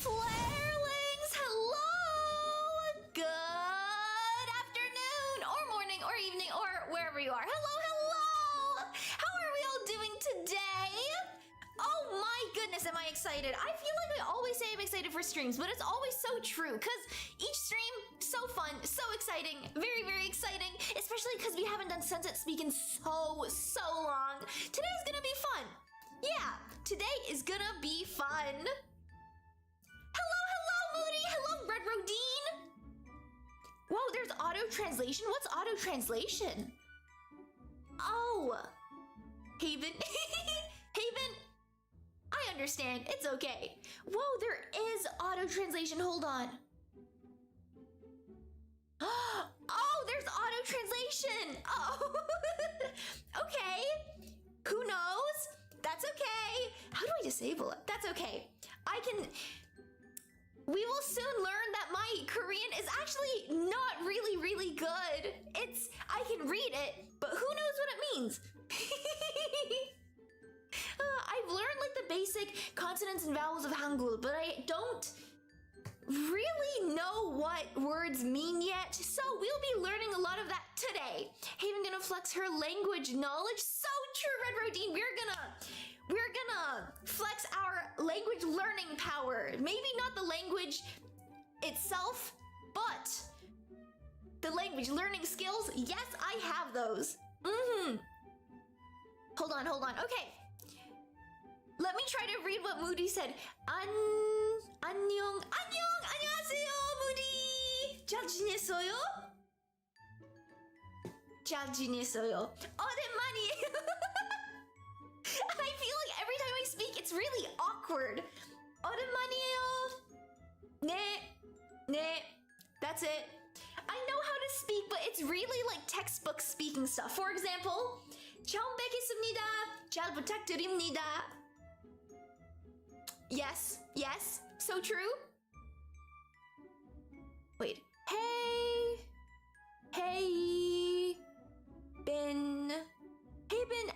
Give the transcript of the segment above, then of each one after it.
Flarelings, hello! Good afternoon, or morning, or evening, or wherever you are. Hello, hello! How are we all doing today? Oh my goodness, am I excited. I feel like I always say I'm excited for streams, but it's always so true, because each stream, so fun, so exciting, very, very exciting, especially because we haven't done Sunset Speak in so long. Today's gonna be fun. Yeah, today is gonna be fun. Hello, Moody. Hello, Red Rodine. Whoa, there's auto-translation? What's auto-translation? Oh. Haven. Haven. I understand. It's okay. Whoa, there is auto-translation. Hold on. Oh, there's auto-translation. Oh. Okay. Who knows? That's okay. How do I disable it? That's okay. We will soon learn that my Korean is actually not really good. I can read it, but who knows what it means? I've learned like the basic consonants and vowels of Hangul, but I don't really know what words mean yet. So we'll be learning a lot of that today. Haven gonna flex her language knowledge. So true, Red Rodine. We're gonna flex our language learning power. Maybe not the language itself, but the language learning skills. Yes, I have those. Hold on. Okay. Let me try to read what Moody said. 안녕하세요, Moody. 잘 지냈어요? 잘 지냈어요. 오랜만이에요. I feel like every time I speak, it's really awkward. 오랜만이에요. 네. That's it. I know how to speak, but it's really like textbook speaking stuff. For example, 처음 뵙겠습니다. 잘 부탁드립니다. Yes, so true. Wait. Hey, Ben,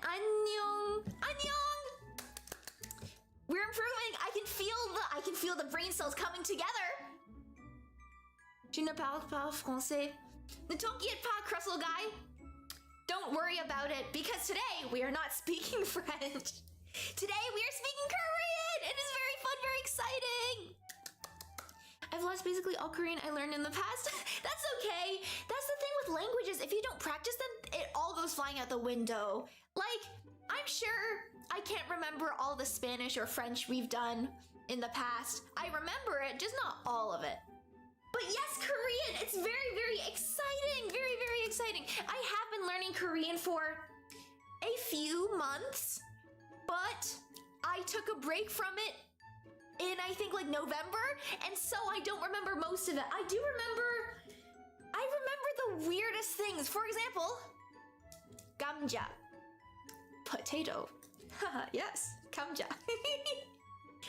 안녕. We're improving. I can feel the brain cells coming together. Tu ne parles pas français. Ne t'inquiète pas, Crustle guy. Don't worry about it, because today we are not speaking French. Today we are speaking Korean. It is very fun, very exciting. I've lost basically all Korean I learned in the past. That's okay. That's the thing with languages. If you don't practice them, it all goes flying out the window. Like, I'm sure I can't remember all the Spanish or French we've done in the past. I remember it, just not all of it. But yes, Korean, it's very exciting. Very exciting. I have been learning Korean for a few months, but I took a break from it in, I think, like November, and so I don't remember most of it. I remember the weirdest things. For example, 감자, potato. Yes, 감자.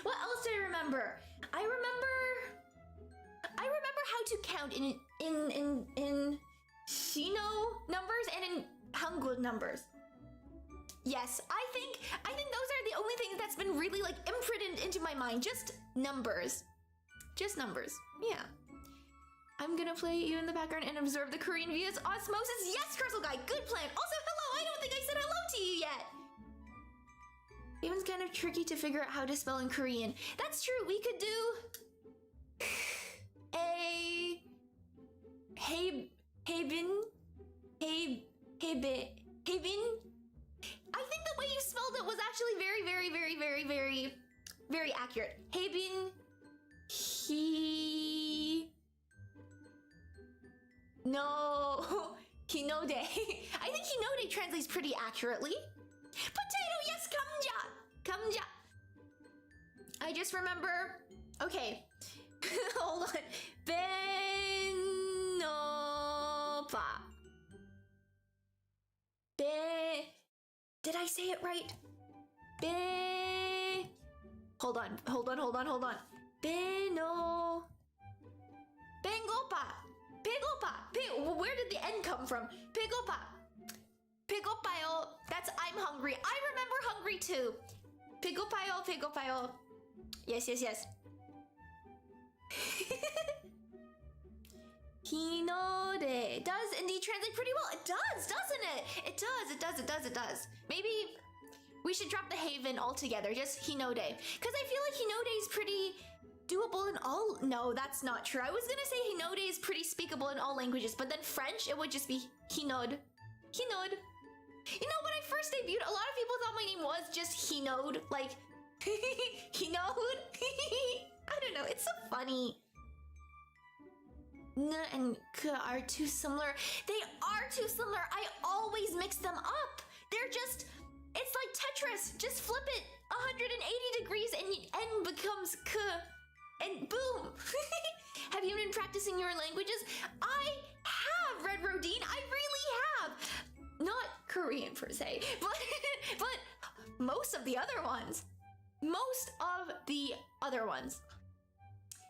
What else do I remember? I remember how to count in Shino numbers and in Hangul numbers. Yes, I think those are the only things that's been really like imprinted into my mind. Just numbers. Just numbers. Yeah. I'm gonna play you in the background and observe the Korean views. Osmosis. Yes, Crystal Guy. Good plan. Also, hello. I don't think I said hello to you yet. It was kind of tricky to figure out how to spell in Korean. That's true. We could do a Habin. I think the way you spelled it was actually very accurate. Habin. Hinode. I think Hinode translates pretty accurately. Potato, yes, kamja. I just remember. Okay, hold on. Benopa. Did I say it right? Hold on. Bengopa. Where did the N come from? Pigopayo. That's I'm hungry. I remember hungry too. Pigopayo. Yes. Hinode does indeed translate pretty well. It does, doesn't it? It does. Maybe we should drop the Haven altogether, just Hinode. Because I feel like Hinode is pretty doable in all... No, that's not true. I was gonna say Hinode is pretty speakable in all languages, but then French, it would just be Hinode. You know, when I first debuted, a lot of people thought my name was just Hinode. Like, Hinode? I don't know, it's so funny. N and K are too similar. They are too similar. I always mix them up. They're just... It's like Tetris. Just flip it 180 degrees and N becomes K. And boom! Have you been practicing your languages? I have, Red Rodine. I really have. Not Korean per se, but most of the other ones.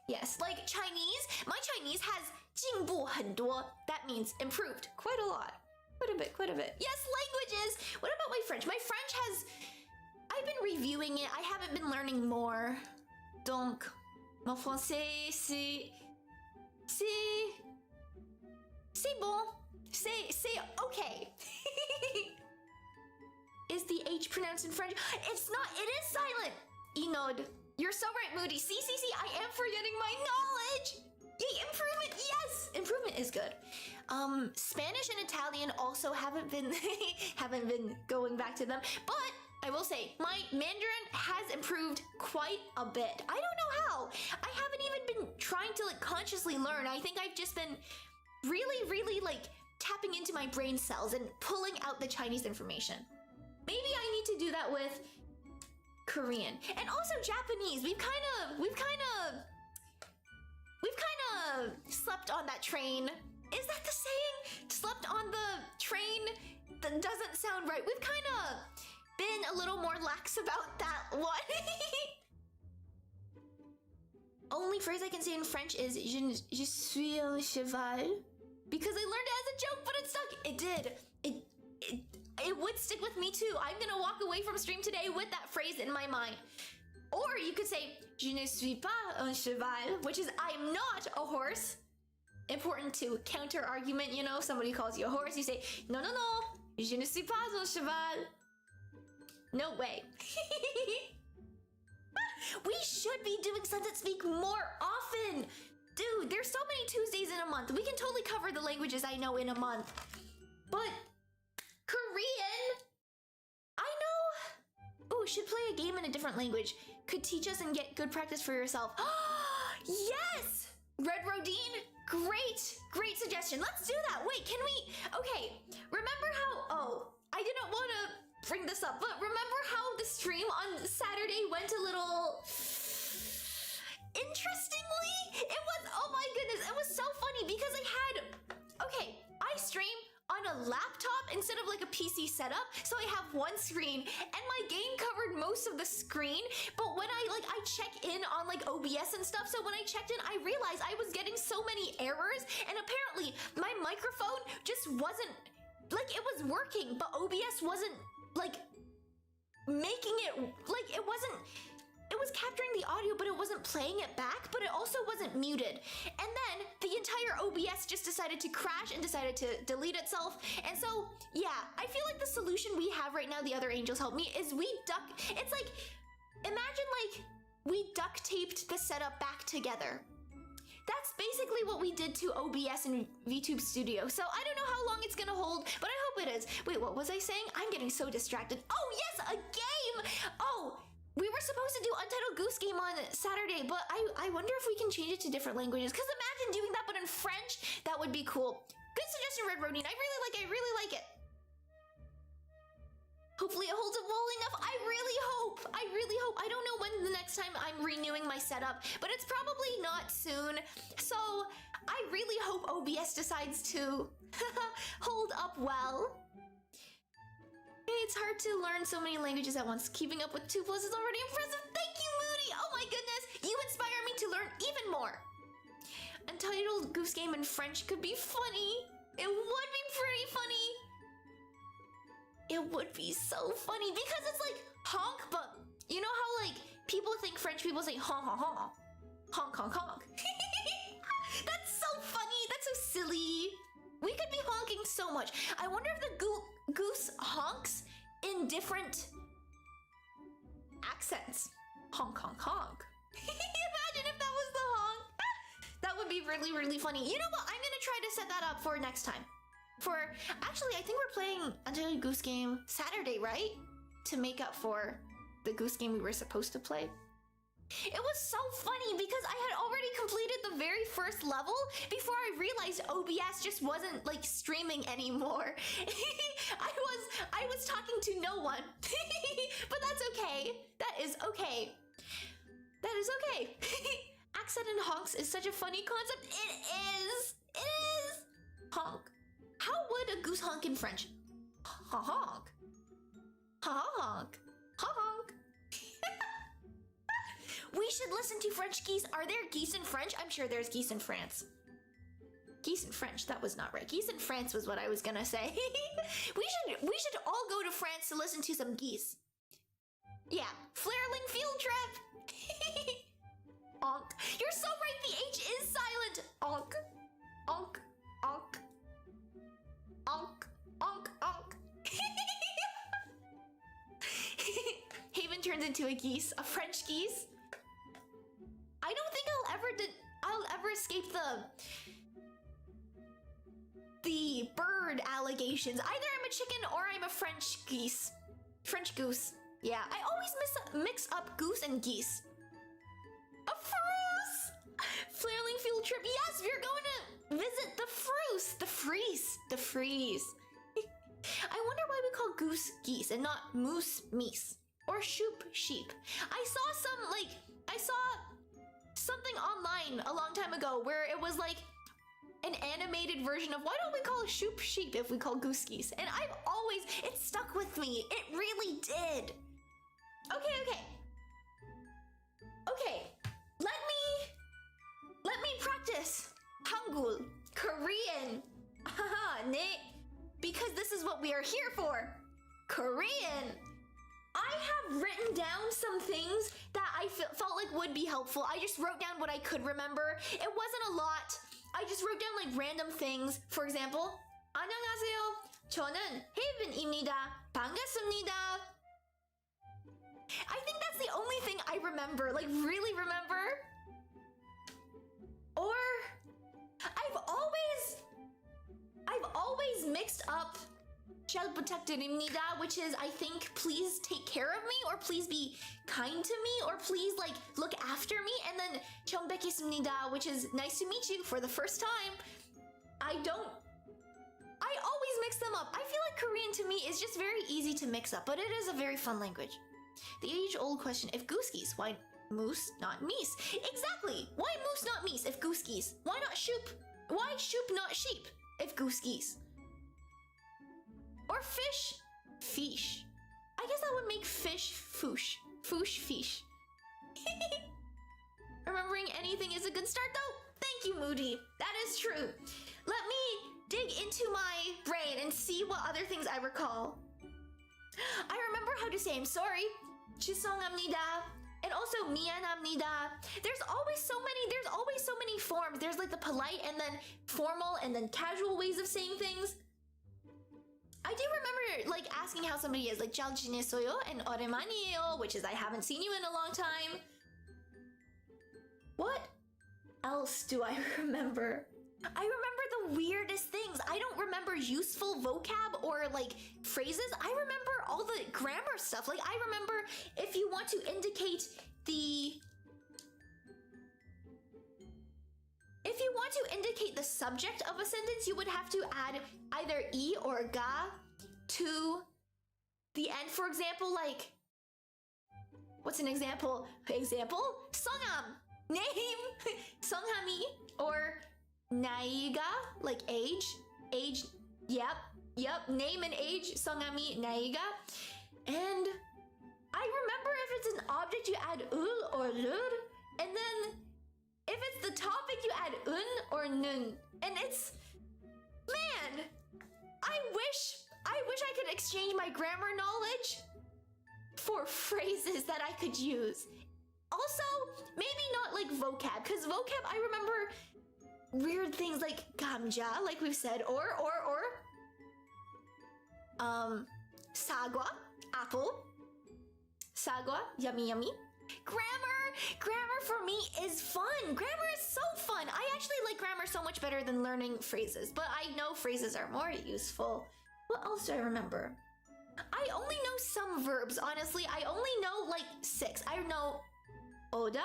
Yes, like Chinese. My Chinese has 进步很多. That means improved quite a lot. Quite a bit. Yes, languages. What about my French? My French has... I've been reviewing it. I haven't been learning more. Donc, mon français, c'est bon. C'est okay. Is the H pronounced in French? It's not. It is silent. Hinode. You're so right, Moody. See, I am forgetting my knowledge. Yay, improvement, yes! Improvement is good. Spanish and Italian also haven't been going back to them, but I will say my Mandarin has improved quite a bit. I don't know how. I haven't even been trying to like consciously learn. I think I've just been really like tapping into my brain cells and pulling out the Chinese information. Maybe I need to do that with Korean and also Japanese. We've kind of slept on that train. Is that the saying? Slept on the train? That doesn't sound right. We've kind of been a little more lax about that one. Only phrase I can say in French is je suis un cheval. Because I learned it as a joke, but it stuck. It did. It would stick with me too. I'm gonna walk away from stream today with that phrase in my mind. Or you could say, je ne suis pas un cheval, which is I'm not a horse. Important to counter argument, you know, somebody calls you a horse, you say, no, je ne suis pas un cheval. No way. We should be doing Sunset Speak more often. Dude, there's so many Tuesdays in a month. We can totally cover the languages I know in a month. But Korean, I know. Ooh, should play a game in a different language. Could teach us and get good practice for yourself. Yes! Red Rodine, great suggestion. Let's do that. Wait, can we? Okay, remember how, I didn't want to bring this up, but remember how the stream on Saturday went a little interestingly? It was, oh my goodness, it was so funny because I stream on a laptop instead of like a PC setup, so I have one screen and my game covered most of the screen, but when I check in on like OBS and stuff, so when I checked in I realized I was getting so many errors, and apparently my microphone just wasn't, like, it was working, but OBS wasn't like making it, like, it was capturing the audio, but it wasn't playing it back, but it also wasn't muted. And then the entire OBS just decided to crash and decided to delete itself. And so, yeah, I feel like the solution we have right now, the other angels help me, is it's like, imagine like we duct taped the setup back together. That's basically what we did to OBS and VTube Studio. So I don't know how long it's gonna hold, but I hope it is. Wait, what was I saying? I'm getting so distracted. Oh yes, a game! Oh, we were supposed to do Untitled Goose Game on Saturday, but I wonder if we can change it to different languages. Because imagine doing that, but in French, that would be cool. Good suggestion, Red Rodine. I really like it. Hopefully it holds up well enough. I really hope. I don't know when the next time I'm renewing my setup, but it's probably not soon. So I really hope OBS decides to hold up well. It's hard to learn so many languages at once. Keeping up with 2+ is already impressive. Thank you, Moody. Oh my goodness. You inspire me to learn even more. Untitled Goose Game in French could be funny. It would be pretty funny. It would be so funny because it's like honk, but you know how like people think French people say honk honk honk. Honk honk honk. That's so funny. That's so silly. We could be honking so much. I wonder if the goose honks in different accents. Honk, honk, honk. Imagine if that was the honk. That would be really funny. You know what? I'm gonna try to set that up for next time. Actually, I think we're playing Untitled Goose Game Saturday, right? To make up for the Goose Game we were supposed to play. It was so funny because I had already completed the very first level before I realized OBS just wasn't like streaming anymore. I was talking to no one. But that's okay. That is okay. That is okay. Accent and honks is such a funny concept. It is. Honk. How would a goose honk in French? Honk. Honk. Honk. We should listen to French geese. Are there geese in French? I'm sure there's geese in France. Geese in French, that was not right. Geese in France was what I was gonna say. we should all go to France to listen to some geese. Yeah, Flairling field trip. Onk. You're so right, the H is silent. Onk. Onk. Onk. Onk. Onk. Onk. Haven turns into a geese, a French geese. I don't think I'll ever escape the bird allegations. Either I'm a chicken or I'm a French geese. French goose. Yeah, I always mix up goose and geese. A fruce! Flairling field trip. Yes, we're going to visit the fruce. The freeze. I wonder why we call goose geese and not moose meese or shoop sheep. I saw something online a long time ago where it was like an animated version of why don't we call a shoop sheep if we call goose geese? And it stuck with me. It really did. Okay. Let me practice Hangul, Korean. Haha, ne. Because this is what we are here for. Korean. I have written down some things that I felt like would be helpful. I just wrote down what I could remember. It wasn't a lot. I just wrote down like random things. For example, 안녕하세요. 저는 Haven입니다. 반갑습니다. I think that's the only thing I remember, like really remember. Or I've always mixed up 잘 부탁드립니다, which is I think please take care of me or please be kind to me or please like look after me, and then 처음 뵙겠습니다, which is nice to meet you for the first time. I always mix them up. I feel like Korean to me is just very easy to mix up, but it is a very fun language. The age-old question, if gooskies, why moose, not meese? Exactly! Why moose, not meese, if gooskies? Why not shoop? Why shoop, not sheep, if gooskies? Or fish, fish. I guess that would make fish, foosh. Foosh, fish. Remembering anything is a good start though? Thank you, Moody. That is true. Let me dig into my brain and see what other things I recall. I remember how to say I'm sorry. 죄송합니다. And also 미안합니다. There's always so many forms. There's like the polite and then formal and then casual ways of saying things. I do remember like asking how somebody is, like 잘 지냈어요 and 오랜만이에요, which is I haven't seen you in a long time. What else do I remember? I remember the weirdest things. I don't remember useful vocab or like phrases. I remember all the grammar stuff. Like I remember if you want to indicate the subject of a sentence, you would have to add either e or ga to the end. For example, like what's an example? 성함, name, 성함이, or 나이가, like age, yep, name and age, 성함이, 나이가. And I remember if it's an object, you add ul or lur, and then if it's the topic, you add un or nun. And it's, man, I wish I could exchange my grammar knowledge for phrases that I could use. Also, maybe not like vocab, because vocab, I remember weird things like 감자, like we've said, or 사과, apple, 사과, yummy. Grammar for me is fun. Grammar is so fun. I actually like grammar so much better than learning phrases, but I know phrases are more useful. What else do I remember? I only know some verbs, honestly. I only know like 6. I know oda,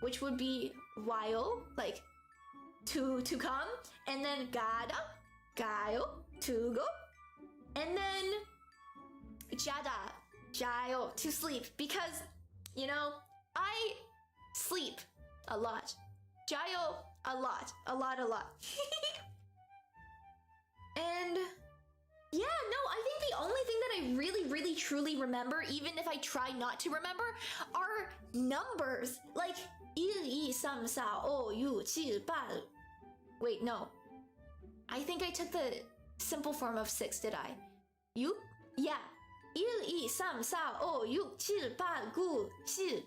which would be while, like to come, and then gada, gayo, to go, and then jada, jayo, to sleep, because you know I sleep a lot. Jayo, a lot. And yeah, no, I think the only thing that I really truly remember, even if I try not to remember, are numbers. Like 1, 2, 3, 4, 5, 6, 7, 8. Wait, no. I think I took the simple form of 6, did I? You? Yeah. 1, 2, 3, 4, 5, 6, 7, 8, 9, 10.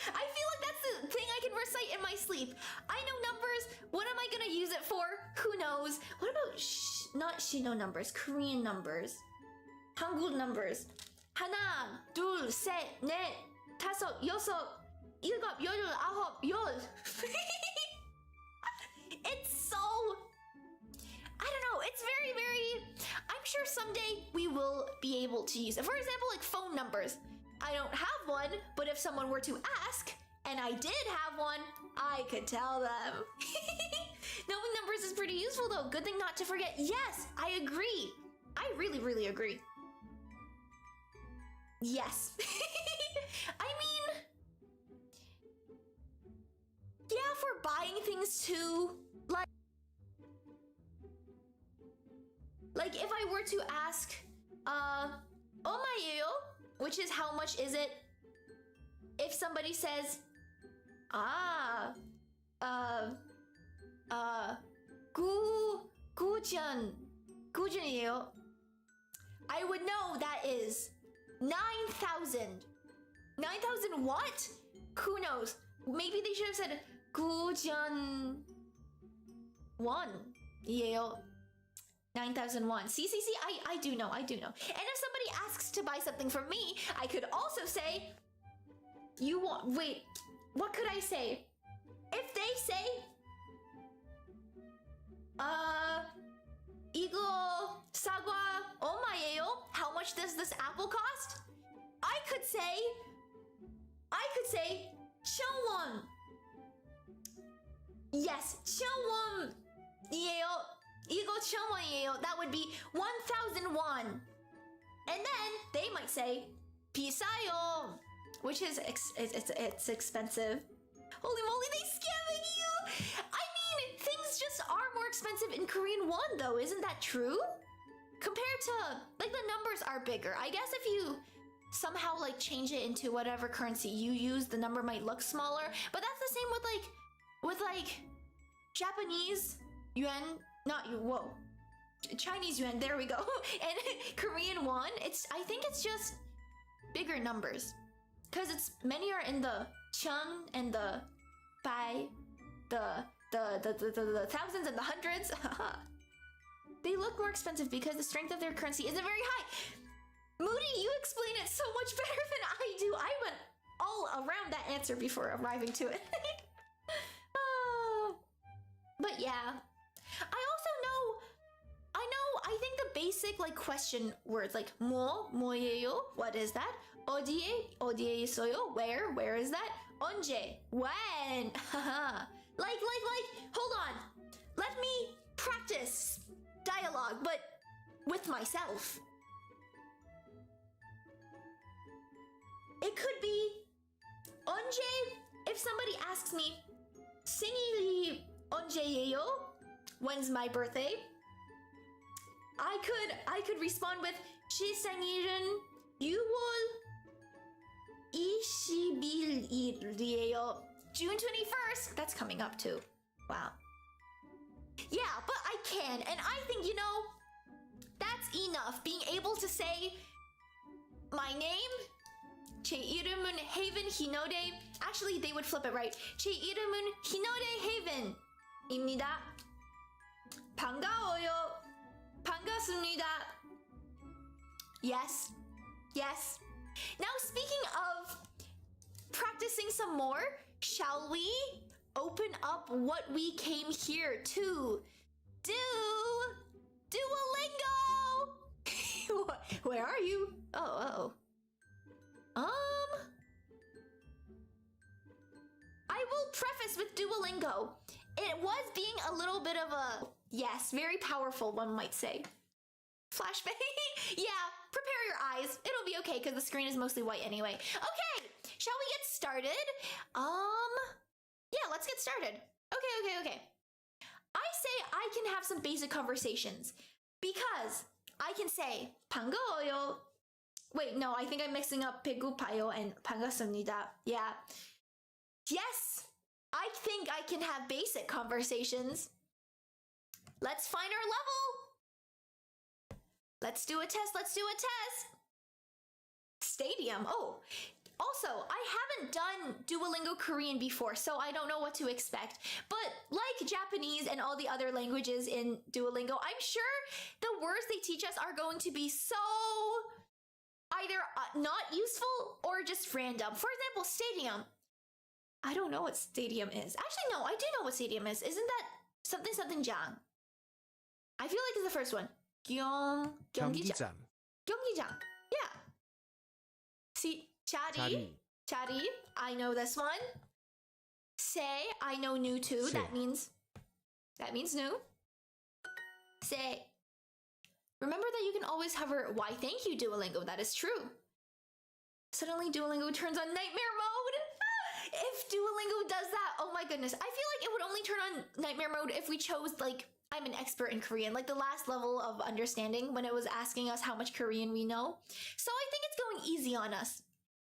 I feel like that's the thing I can recite in my sleep. I know numbers. What am I gonna use it for? Who knows? What about not Shino numbers, Korean numbers, 한국 numbers? 하나, 둘, 셋, 넷, 다섯, 여섯, 일곱, 여덟, 아홉, 열. It's so, I don't know, it's very, I'm sure someday we will be able to use it. For example, like phone numbers. I don't have one, but if someone were to ask, and I did have one, I could tell them. Knowing numbers is pretty useful though. Good thing not to forget. Yes, I agree. I really agree. Yes. I mean, yeah, for buying things too. Like if I were to ask, 얼마예요? Which is how much is it? If somebody says, 구전이에요. I would know that is 9,000. 9,000 what? Who knows? Maybe they should have said 구전 원이에요. 9,001. See, I do know. And if somebody asks to buy something from me, I could also say, wait, what could I say? If they say, 이거 사과 얼마예요? How much does this apple cost? I could say 1,000원. Yes, 1,000원. 이에요. 이거 1,000원이에요. That would be 1,000 won. And then they might say 비싸요, which is it's expensive. Holy moly, they scamming you! I mean, things just are more expensive in Korean won, though. Isn't that true? Compared to, like, the numbers are bigger. I guess if you somehow like change it into whatever currency you use, the number might look smaller. But that's the same with Japanese yuan, not you. Whoa, Chinese yuan. There we go. And Korean won. I think it's just bigger numbers, because it's many are in the chun and the bai, the thousands and the hundreds. They look more expensive because the strength of their currency isn't very high. Moody, you explain it so much better than I do. I went all around that answer before arriving to it. But yeah, I think the basic like question words like 뭐예요? What is that? 어디에 있어요? Where is that? 언제? When? like, hold on. Let me practice dialogue, but with myself. It could be 언제. If somebody asks me 생일이 언제예요? When's my birthday? I could respond with 제 생일은 6월 21일이에요. June 21st. That's coming up too. Wow. Yeah, but I can, and I think, you know, that's enough. Being able to say my name, 제 이름은 Haven Hinode. Actually, they would flip it right. 제 이름은 Hinode Haven입니다. 반가워요. 반갑습니다. Yes. Now, speaking of practicing some more, shall we open up what we came here to do? Duolingo! Where are you? Oh. I will preface with Duolingo. It was being a little bit of a, yes, very powerful, one might say. Flashbang. Yeah, prepare your eyes. It'll be okay because the screen is mostly white anyway. Okay, shall we get started? Yeah, let's get started. Okay. I say I can have some basic conversations because I can say 반가워요. Wait, no, I think I'm mixing up 배고파요 and 반갑습니다. Yeah. Yes, I think I can have basic conversations. Let's find our level. Let's do a test. Stadium. Oh, also, I haven't done Duolingo Korean before, so I don't know what to expect. But like Japanese and all the other languages in Duolingo, I'm sure the words they teach us are going to be so either not useful or just random. For example, stadium. I don't know what stadium is. Actually, no, I do know what stadium is. Isn't that something 장? I feel like it's the first one. 경기장. Yeah. See, 자리. I know this one. Say, I know new too. Say. That means new. Say. Remember that you can always hover. Why, thank you, Duolingo. That is true. Suddenly, Duolingo turns on nightmare mode. If Duolingo does that, oh my goodness. I feel like it would only turn on nightmare mode if we chose, like, I'm an expert in Korean, like the last level of understanding when it was asking us how much Korean we know. So I think it's going easy on us.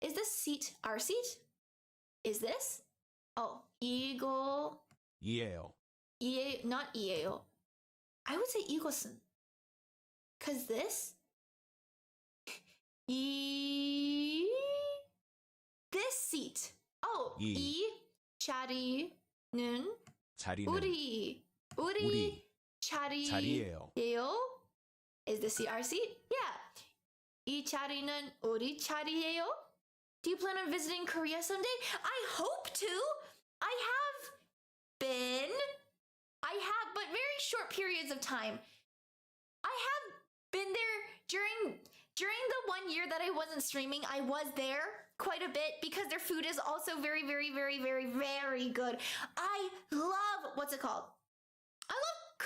Is this seat our seat? Is this? Oh, 이거. 이에요. Not 이에요. I would say 이것은. Cause this? This seat. Oh, 이 자리는 자리는 우리 자리예요. Is this our seat? Yeah. 이 자리는 우리 자리예요. Do you plan on visiting Korea someday? I hope to. I have, but very short periods of time. I have been there during the 1 year that I wasn't streaming. I was there quite a bit because their food is also very, very, very, very, very good. I love, what's it called? I love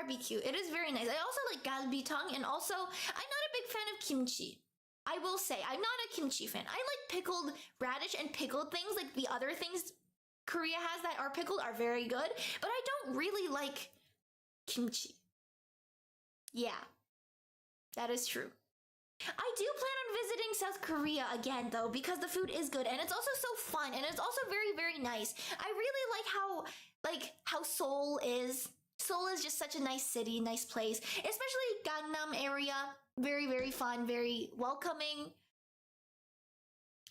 barbecue. It is very nice. I also like galbitang, and also I'm not a big fan of kimchi. I will say I'm not a kimchi fan. I like pickled radish and pickled things, like the other things Korea has that are pickled are very good, but I don't really like kimchi. Yeah, that is true. I do plan on visiting South Korea again though, because the food is good and it's also so fun and it's also very, very nice. I really like how Seoul is. Seoul is just such a nice city, nice place, especially Gangnam area. Very, very fun, very welcoming.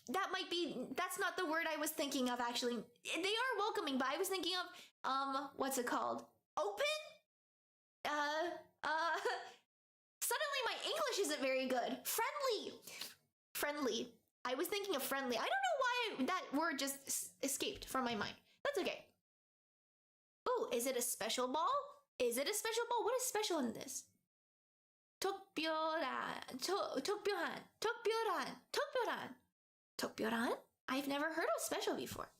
That's not the word I was thinking of actually. They are welcoming, but I was thinking of, what's it called? Open? Suddenly my English isn't very good. Friendly. I was thinking of friendly. I don't know why that word just escaped from my mind. That's okay. Oh, is it a special ball? Is it a special ball? What is special in this? Tokbyoran? I've never heard of special before.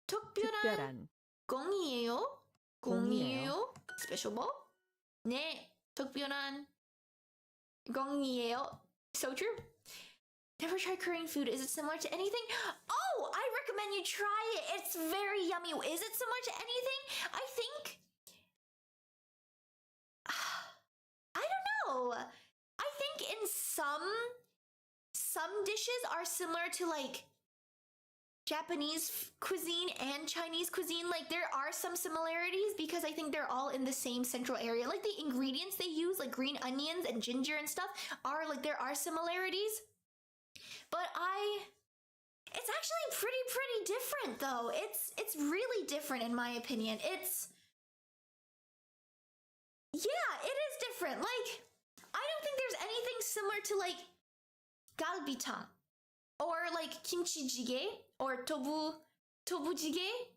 Tokbyoran. 공이에요? 공이에요? Special ball? 네, 특별한 공이에요. So true. Never tried Korean food. Is it similar to anything? Oh, I recommend you try it. It's very yummy. Is it similar to anything? I think... I don't know. I think in some dishes are similar to like Japanese cuisine and Chinese cuisine. Like there are some similarities because I think they're all in the same central area. Like the ingredients they use, like green onions and ginger and stuff, are like there are similarities. But it's actually pretty different though. It's really different in my opinion. Yeah, it is different. Like I don't think there's anything similar to like galbitang or like kimchi jjigae or tofu jjigae.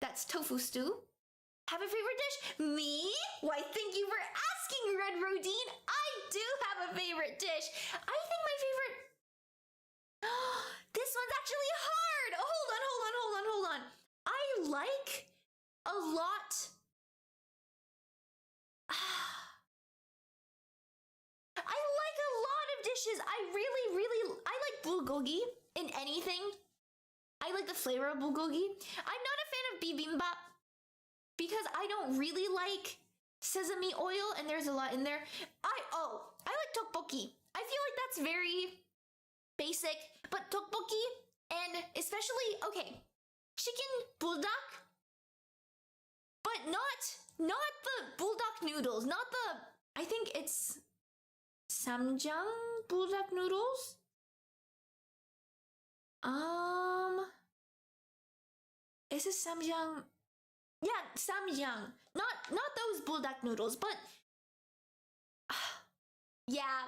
That's tofu stew. Have a favorite dish? Me? Why, thank you for asking, Red Rodine. I do have a favorite dish. I think my favorite... This one's actually hard. Hold on. I like a lot... I like a lot of dishes. I like bulgogi in anything. I like the flavor of bulgogi. I'm not a fan of bibimbap because I don't really like sesame oil and there's a lot in there. I like tteokbokki. I feel like that's very basic, but tteokbokki and especially, okay, chicken buldak, but not the buldak noodles, not the, I think it's samjang buldak noodles. Is it samjang? Yeah, samjang. Not those buldak noodles, but yeah,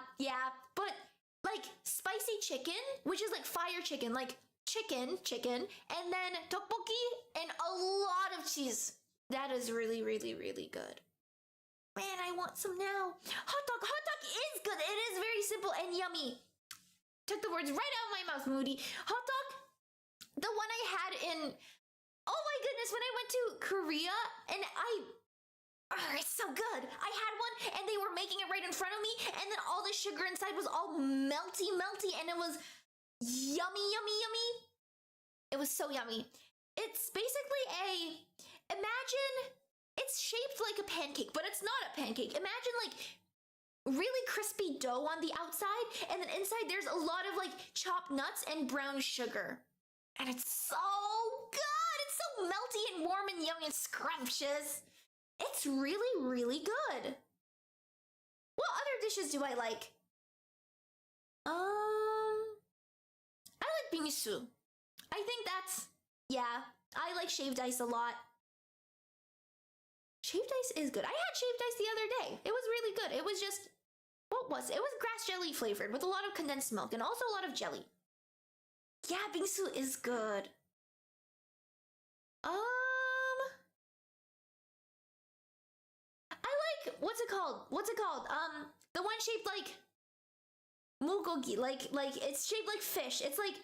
but like spicy chicken, which is like fire chicken, like chicken, and then tteokbokki and a lot of cheese. That is really good. Man, I want some now. Hot dog is good. It is very simple and yummy. Took the words right out of my mouth, Moody. Hot dog, the one I had in, oh my goodness, when I went to Korea, and it's so good. I had one, and they were making it right in front of me, and then all the sugar inside was all melty, and it was yummy. It was so yummy. It's basically imagine it's shaped like a pancake, but it's not a pancake. Imagine like really crispy dough on the outside, and then inside there's a lot of like chopped nuts and brown sugar. And it's so good! It's so melty and warm and yummy and scrumptious. It's really good. What other dishes do I like? I like bingsu. I think that's, yeah, I like shaved ice a lot. Shaved ice is good. I had shaved ice the other day. It was really good. It was just, it was grass jelly flavored with a lot of condensed milk and also a lot of jelly. Yeah, bingsu is good. I like, what's it called? The one shaped like mulgogi, like it's shaped like fish. It's like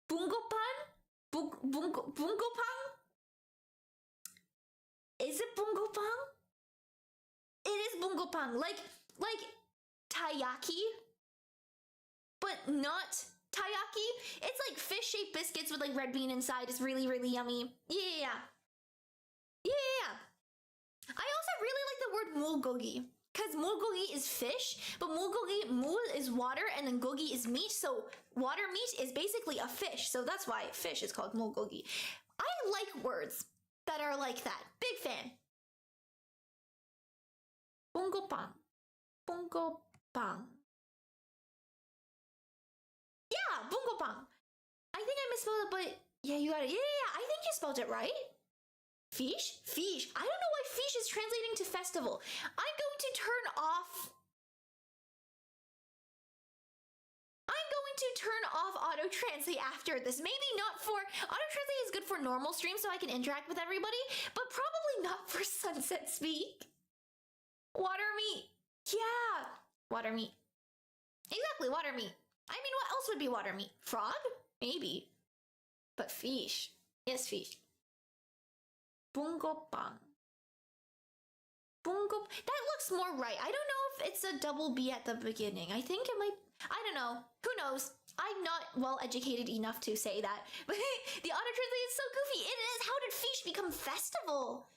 bungopan? Bungopan? Bungopang, like taiyaki, but not taiyaki. It's like fish-shaped biscuits with like red bean inside. It's really, really yummy. Yeah. I also really like the word mulgogi, because mulgogi is fish, but mulgogi, mul is water, and then gogi is meat. So water meat is basically a fish. So that's why fish is called mulgogi. I like words that are like that. Big fan. Bungopang. Bungopang. Yeah, bungopang. I think I misspelled it, but yeah, you got it. Yeah, I think you spelled it right. Fish? Fish. I don't know why fish is translating to festival. I'm going to turn off auto translate after this. Maybe not for auto translate is good for normal streams so I can interact with everybody, but probably not for sunset speak. Water meat. Yeah. Water meat. Exactly, water meat. I mean, what else would be water meat? Frog? Maybe. But fish. Yes, fish. Bungopang. Bungo. That looks more right. I don't know if it's a double B at the beginning. I think it might. I don't know. Who knows? I'm not well educated enough to say that. But the auto translate is so goofy. It is. How did fish become festival?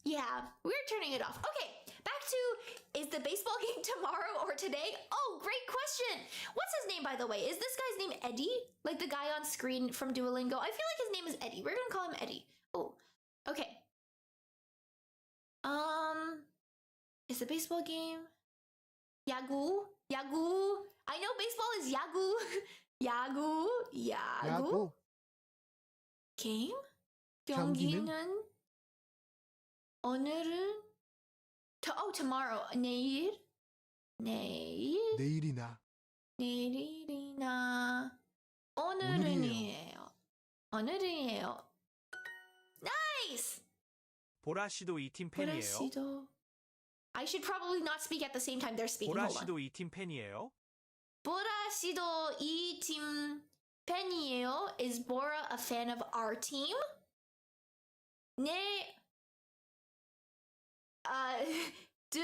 Yeah, we're turning it off. Okay, back to, is the baseball game tomorrow or today? Oh, great question. What's his name, by the way? Is this guy's name Eddie? Like the guy on screen from Duolingo? I feel like his name is Eddie. We're gonna call him Eddie. Oh, okay. Is the baseball game? Yagu? Yagu? I know baseball is Yagu. Yagu? Game? 경기는? 경기는? 오늘은? tomorrow. 내일? 내일이나. 내일이나. 오늘은이에요. 오늘이에요. Nice! 보라 씨도 이 팀 팬이에요. 보라씨도. I should probably not speak at the same time they're speaking. 보라 Hold on. 씨도 이 팀 팬이에요. 보라 씨도 이 팀 팬이에요. Is Bora a fan of our team? 네. Do.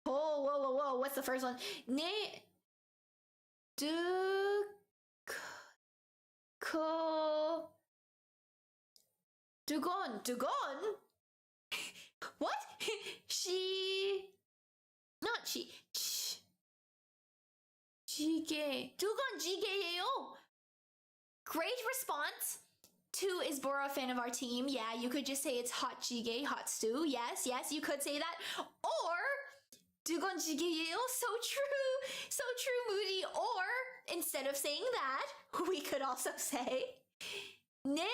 Whoa. What's the first one? 네. Do. 두건? What? Not she. 지게. 두건 지게예요. Great response. 2 is Bora a fan of our team. Yeah, you could just say it's hot jjigae, hot stew. Yes, you could say that. Or 두건 지게예요. So true, Moody. Or instead of saying that, we could also say 네.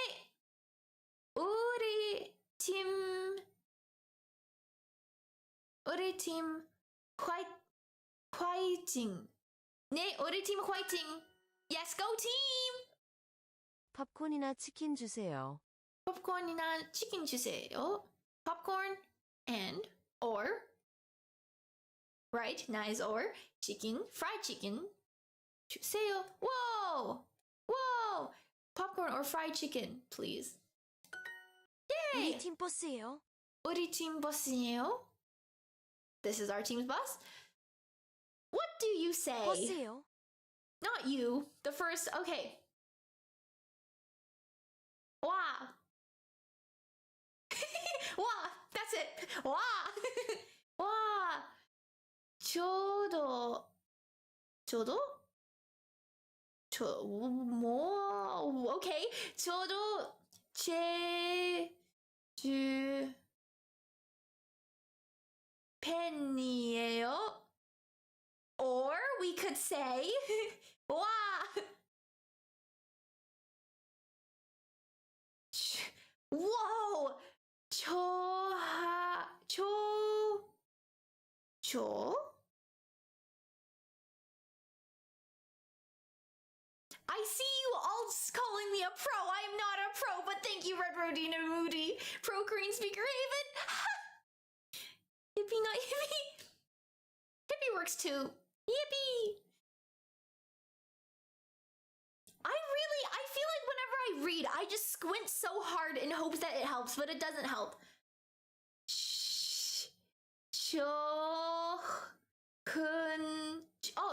우리 팀 화이팅. 네, 우리 팀 화이팅. Yes, go team. 팝콘이나 치킨 주세요. 팝콘이나 치킨 주세요. Popcorn and or right, nice or chicken, fried chicken 주세요. Whoa. Popcorn or fried chicken, please. Yay! 우리 팀 버스예요. 우리 팀 버스예요. This is our team's bus. What do you say? 버스예요. Not you. The first. Okay. 와. 와. That's it. 와. 와. 저도. Okay. 저도 제주 팬이에요. Or we could say 와. Whoa. I see you all calling me a pro. I am not a pro, but thank you, Red Rodina Moody. Pro Korean speaker Haven. Yippee, not yippee. Yippee works too. Yippee. I feel like whenever I I read. I just squint so hard in hopes that it helps, but it doesn't help.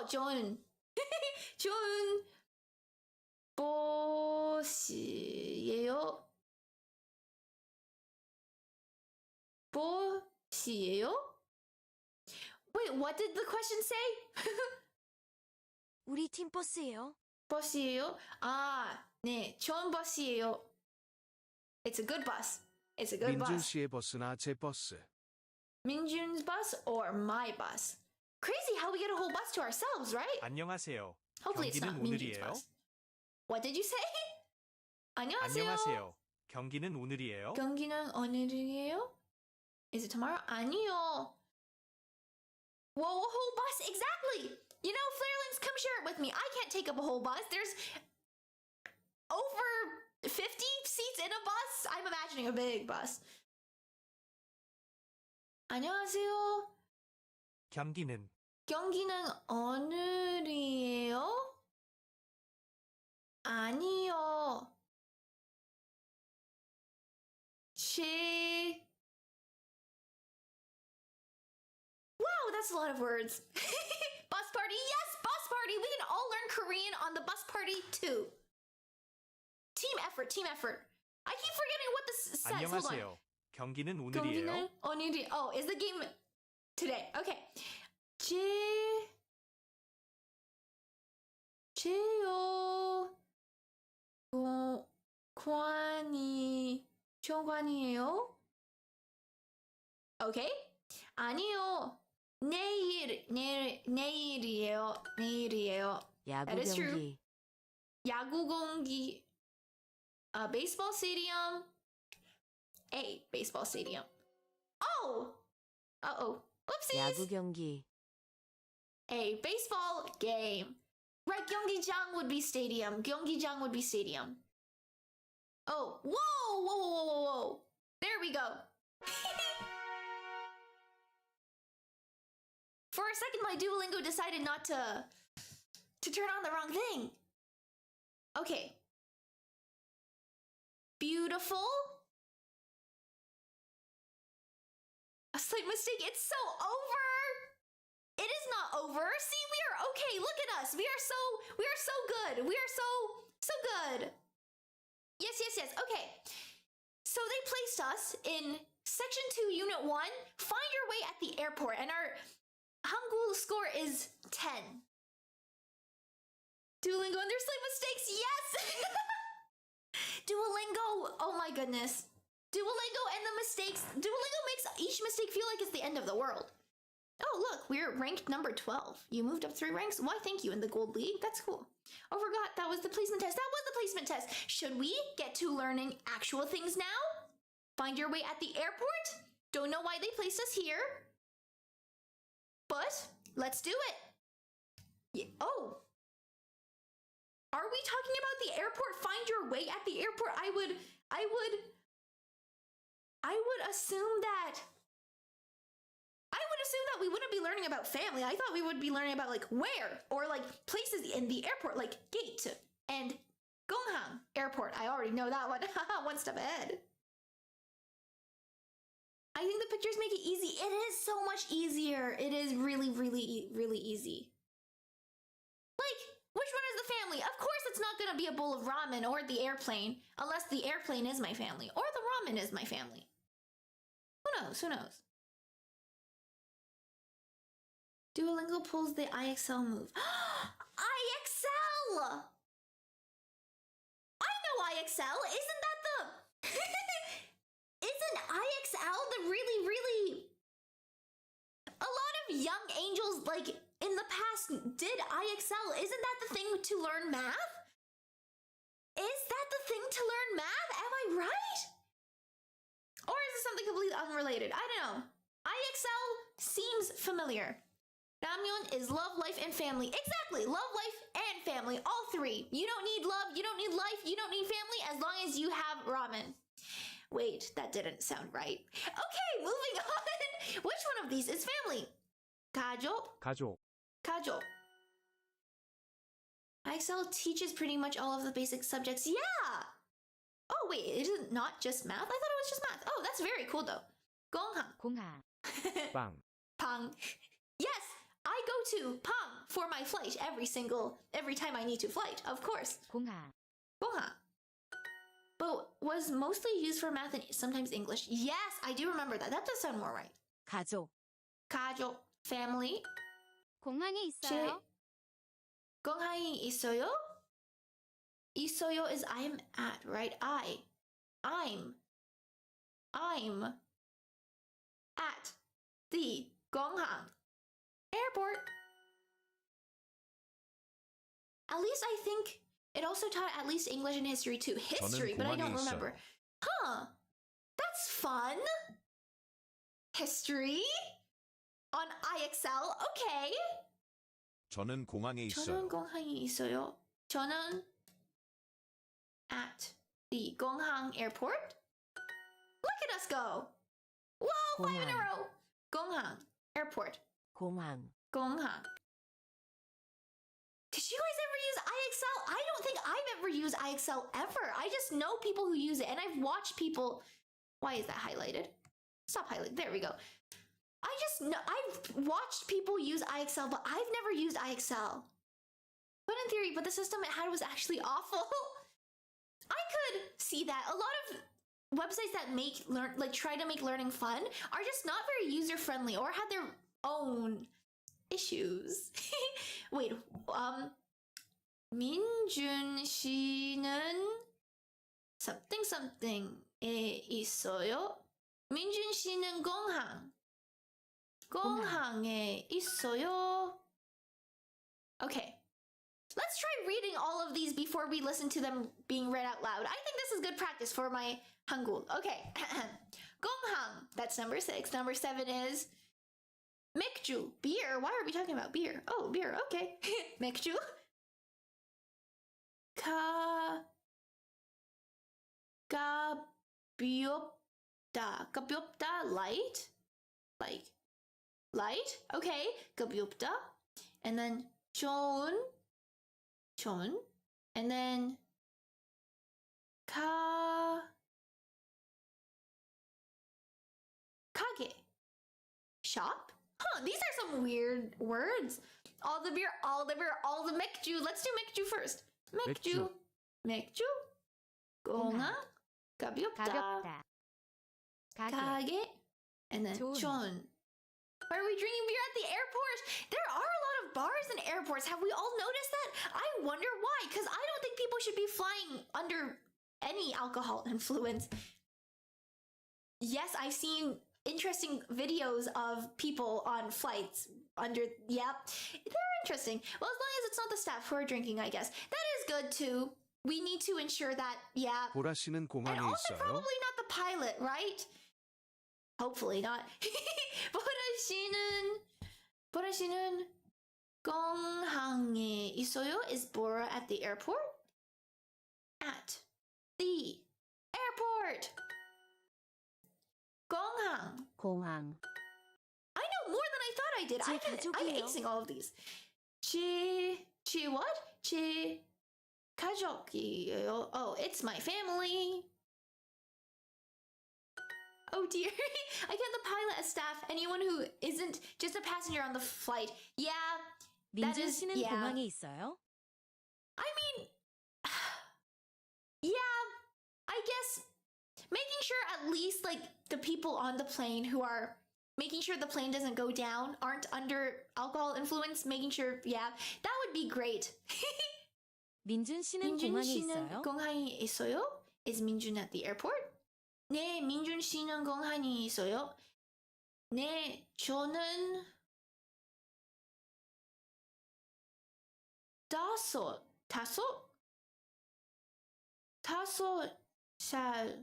좋은 좋은 보시예요. Wait, what did the question say? 우리 팀 버스예요. 버스예요? 아, 네, 좋은 버스예요. It's a good bus. It's a good 민준 bus. 씨의 버스나 제 버스. Minjun's bus or my bus? Crazy how we get a whole bus to ourselves, right? 안녕하세요. Hopefully it's not 경기는 Minjun's 오늘이에요? bus. What did you say? 안녕하세요. 안녕하세요. 경기는 오늘이에요? 경기는 오늘이에요? Is it tomorrow? 아니요. Whoa, a whole bus? Exactly. You know, Flarelands, come share it with me. I can't take up a whole bus. There's over 50 seats in a bus. I'm imagining a big bus. 안녕하세요. 경기는 경기는 오늘이에요? 아니요. Wow, that's a lot of words. Bus party, yes, bus party. We can all learn Korean on the bus party too. Team effort, team effort. I keep forgetting what this says. Hold on. 안녕하세요. 경기는 오늘이에요? 경기는 오늘이. Oh, is the game today? Okay. 제요 교관이에요? Okay. 아니요. 내일이에요. 야구 That is true. 경기. 야구 경기. Baseball stadium. A baseball stadium. Oh. Uh-oh. Whoopsies. 야구 경기. A baseball game. Right, 경기장 would be stadium. 경기장 would be stadium. Oh, whoa. There we go. For a second, my Duolingo decided not to turn on the wrong thing. Okay. Beautiful. A slight mistake. It's so over. It is not over. See, we are okay. Look at us. We are so good. We are so good. Yes. Okay. So they placed us in section 2, unit 1. Find your way at the airport, and our Hangul score is 10. Duolingo and their slight mistakes. Yes. Duolingo. Oh my goodness. Duolingo and the mistakes. Duolingo makes each mistake feel like it's the end of the world. Oh, look, we're ranked number 12. You moved up 3 ranks? Why, thank you, in the Gold League. That's cool. Oh, forgot, that was the placement test. That was the placement test. Should we get to learning actual things now? Find your way at the airport? Don't know why they placed us here. But, let's do it. Oh. Are we talking about the airport? Find your way at the airport? I would assume that we wouldn't be learning about family. I thought we would be learning about like where or like places in the airport, like gate and Gonghang Airport. I already know that one. One step ahead. I think the pictures make it easy. It is so much easier. It is really easy. Like, which one is the family? Of course it's not gonna be a bowl of ramen or the airplane, unless the airplane is my family or the ramen is my family. Who knows? Duolingo pulls the IXL move. IXL! I know IXL. Isn't that the... Isn't IXL the really... A lot of young angels, like, in the past did IXL. Isn't that the thing to learn math? Is that the thing to learn math? Am I right? Or is it something completely unrelated? I don't know. IXL seems familiar. Ramyeon is love, life, and family. Exactly, love, life, and family. All 3. You don't need love, you don't need life, you don't need family as long as you have ramen. Wait, that didn't sound right. Okay, moving on. Which one of these is family? 가족. IXL teaches pretty much all of the basic subjects. Yeah! Oh wait, is it not just math? I thought it was just math. Oh, that's very cool though. 공항. 공항. 빵, Pang. Yes, I go to Pang for my flight every time I need to flight, of course. 공항. 공항. But was mostly used for math and sometimes English. Yes, I do remember that. That does sound more right. 가족. 가족, family. 공항에 있어요. 공항에 있어요? 있어요 is I'm at, right? I'm at the 공항 airport. At least I think it also taught at least English and history too. History, but I don't 공항에 remember. Huh. That's fun. History on IXL. Okay. 저는 공항에 저는 있어요. 공항에 있어요. 저는 at the 공항 airport. Look at us go. Whoa, 5 in a 공항. row. 공항 airport. 공항. 공항. Did you guys ever use IXL? I don't think I've ever used IXL ever. I just know people who use it, and I've watched people. Why is that highlighted? Stop highlighting. There we go. I've watched people use IXL, but I've never used IXL. But in theory, the system it had was actually awful. I could see that. A lot of websites that try to make learning fun are just not very user friendly or have their own issues. Wait, 민준 씨는 something에 있어요? 민준 씨는 공항에 있어요. Okay. Let's try reading all of these before we listen to them being read out loud. I think this is good practice for my Hangul. Okay. 공항. That's number 6. Number 7 is 맥주. Beer. Why are we talking about beer? Oh, beer. Okay. 맥주. 가볍다. 가볍다. Light. Like light. Okay. 가볍다. And then 좋은. And then 가게. Shop. Huh, these are some weird words. All the beer, all the 맥주. Let's do 맥주 first. 맥주. 공항. 가볍다. 가볍다. 가게. 가게. And then 좋은. 좋은. Why are we drinking beer at the airport? There are a lot of bars in airports. Have we all noticed that? I wonder why, because I don't think people should be flying under any alcohol influence. Yes, I've seen interesting videos of people on flights under, yep. They're interesting. Well, as long as it's not the staff who are drinking, I guess. That is good too. We need to ensure that, yeah. 보라 씨는 And 공항에 also 있어요. probably not the pilot, right? Hopefully not. 보라 씨는 공항에 있어요. Is Bora at the airport? At the airport. 공항. I know more than I thought I did. 제 I'm 가족이에요. acing all of these. what? 제 가족이에요. Oh, it's my family. Oh dear. I get the pilot as staff. Anyone who isn't just a passenger on the flight. Yeah. That 민준 is, 씨는 yeah. 공항에 있어요? I mean, yeah, I guess making sure at least like the people on the plane who are making sure the plane doesn't go down aren't under alcohol influence, making sure, yeah, that would be great. 민준 씨는 민준 공항에 씨는 있어요? 공항에 있어요? Is 민준 at the airport? 네, 민준 씨는 공항에 있어요. 네, 저는 다섯 살이에요.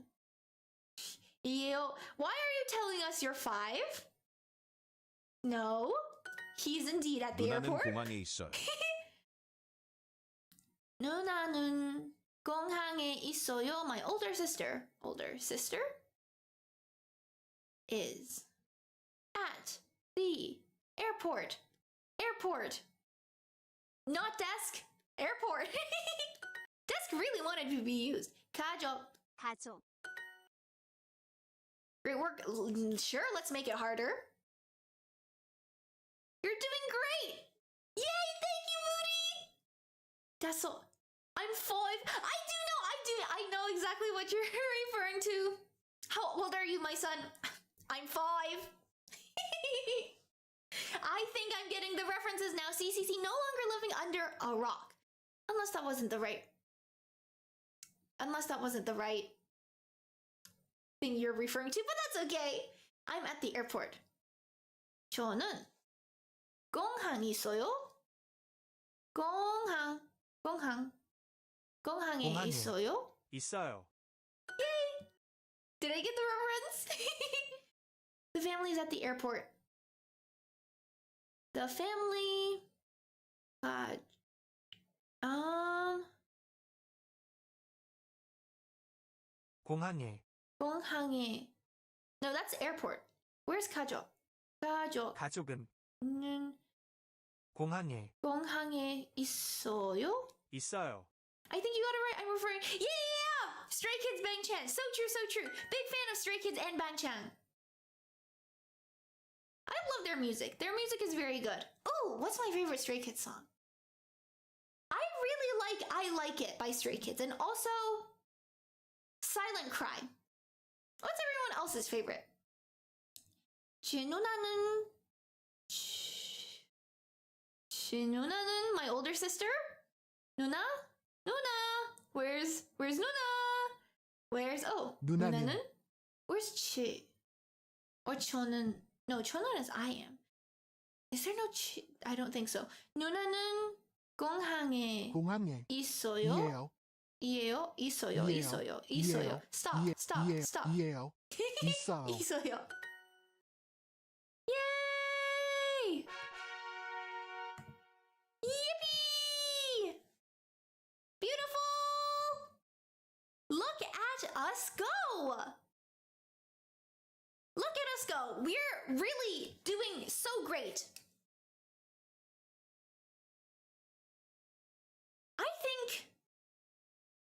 Why are you telling us you're 5? No, he's indeed at the 누나는 airport. 공항에 있어요. 누나는 공항에 있어요. My older sister is at the airport. Not desk, airport. Desk really wanted to be used. 가족. 가족, Great work. Sure, let's make it harder. You're doing great. Yay, thank you, Moody. That's so. I'm 5. I know exactly what you're referring to. How old are you, my son? I'm 5. I think I'm getting the references now. CCC no longer living under a rock. Unless that wasn't the right thing you're referring to, but that's okay. I'm at the airport. 저는 공항이 있어요. 공항에 공항에. 있어요. 있어요. Did I get the reference? The family's at the airport. The family 공항에. 공항에. No, that's airport. Where's 가족? 가족은 공항에. 공항에 있어요? 있어요. I think you got it right. I'm referring. Yeah! Stray Kids Bangchan. So true, so true. Big fan of Stray Kids and Bangchan. I love their music. Their music is very good. Oh, what's my favorite Stray Kids song? I Like It by Stray Kids. And also Silent Cry. What's everyone else's favorite? 누나는 my older sister? Nuna? Where's Nuna? Where's 누나는? Where's 치? Or 초는? No, 초는 is I am. Is there no 치? I don't think so. 누나는 공항에 있어요? 있어요. Stop. 있어요. Yay! Yippee! Beautiful! Look at us go! Look at us go! We're really doing so great. I think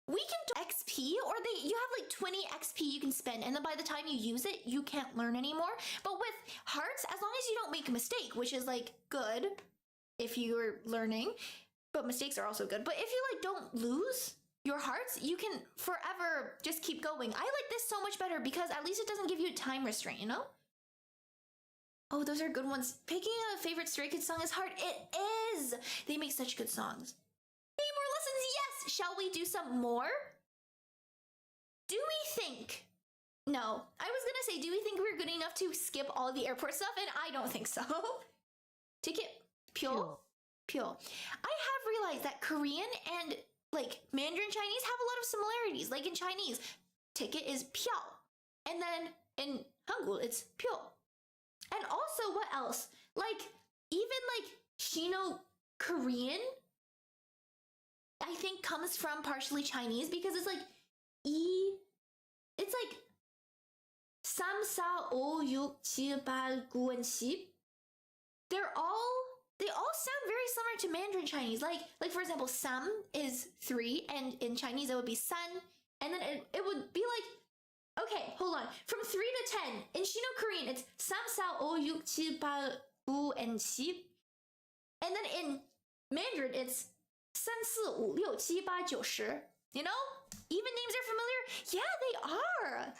we can do XP, or you have like 20 XP you can spend, and then by the time you use it, you can't learn anymore. But with hearts, as long as you don't make a mistake, which is like good if you're learning, but mistakes are also good. But if you like don't lose your hearts, you can forever just keep going. I like this so much better because at least it doesn't give you a time restraint, you know? Oh, those are good ones. Picking a favorite Stray Kids song is hard. It is! They make such good songs. Hey, more lessons, yes! Shall we do some more? Do we think... No, I was gonna say, do we think we're good enough to skip all the airport stuff? And I don't think so. Ticket, pyo. I have realized that Korean and like Mandarin Chinese have a lot of similarities. Like in Chinese, ticket is pyo. And then in Hangul, it's pyo. And also, what else? Like, even like Shino Korean, I think comes from partially Chinese because it's like it's like 3, 4, 5, 6, 7, 8, 9, and 10. They all sound very similar to Mandarin Chinese. Like for example, sam is 3, and in Chinese it would be san, and then it would be like, okay, hold on, from 3 to 10. In Shino Korean, it's 3, 4, 5, 6, 7, 8, and 10. And then in Mandarin, it's 3, 4, 5, 6, 7, 8, 9. You know? Even names are familiar? Yeah, they are.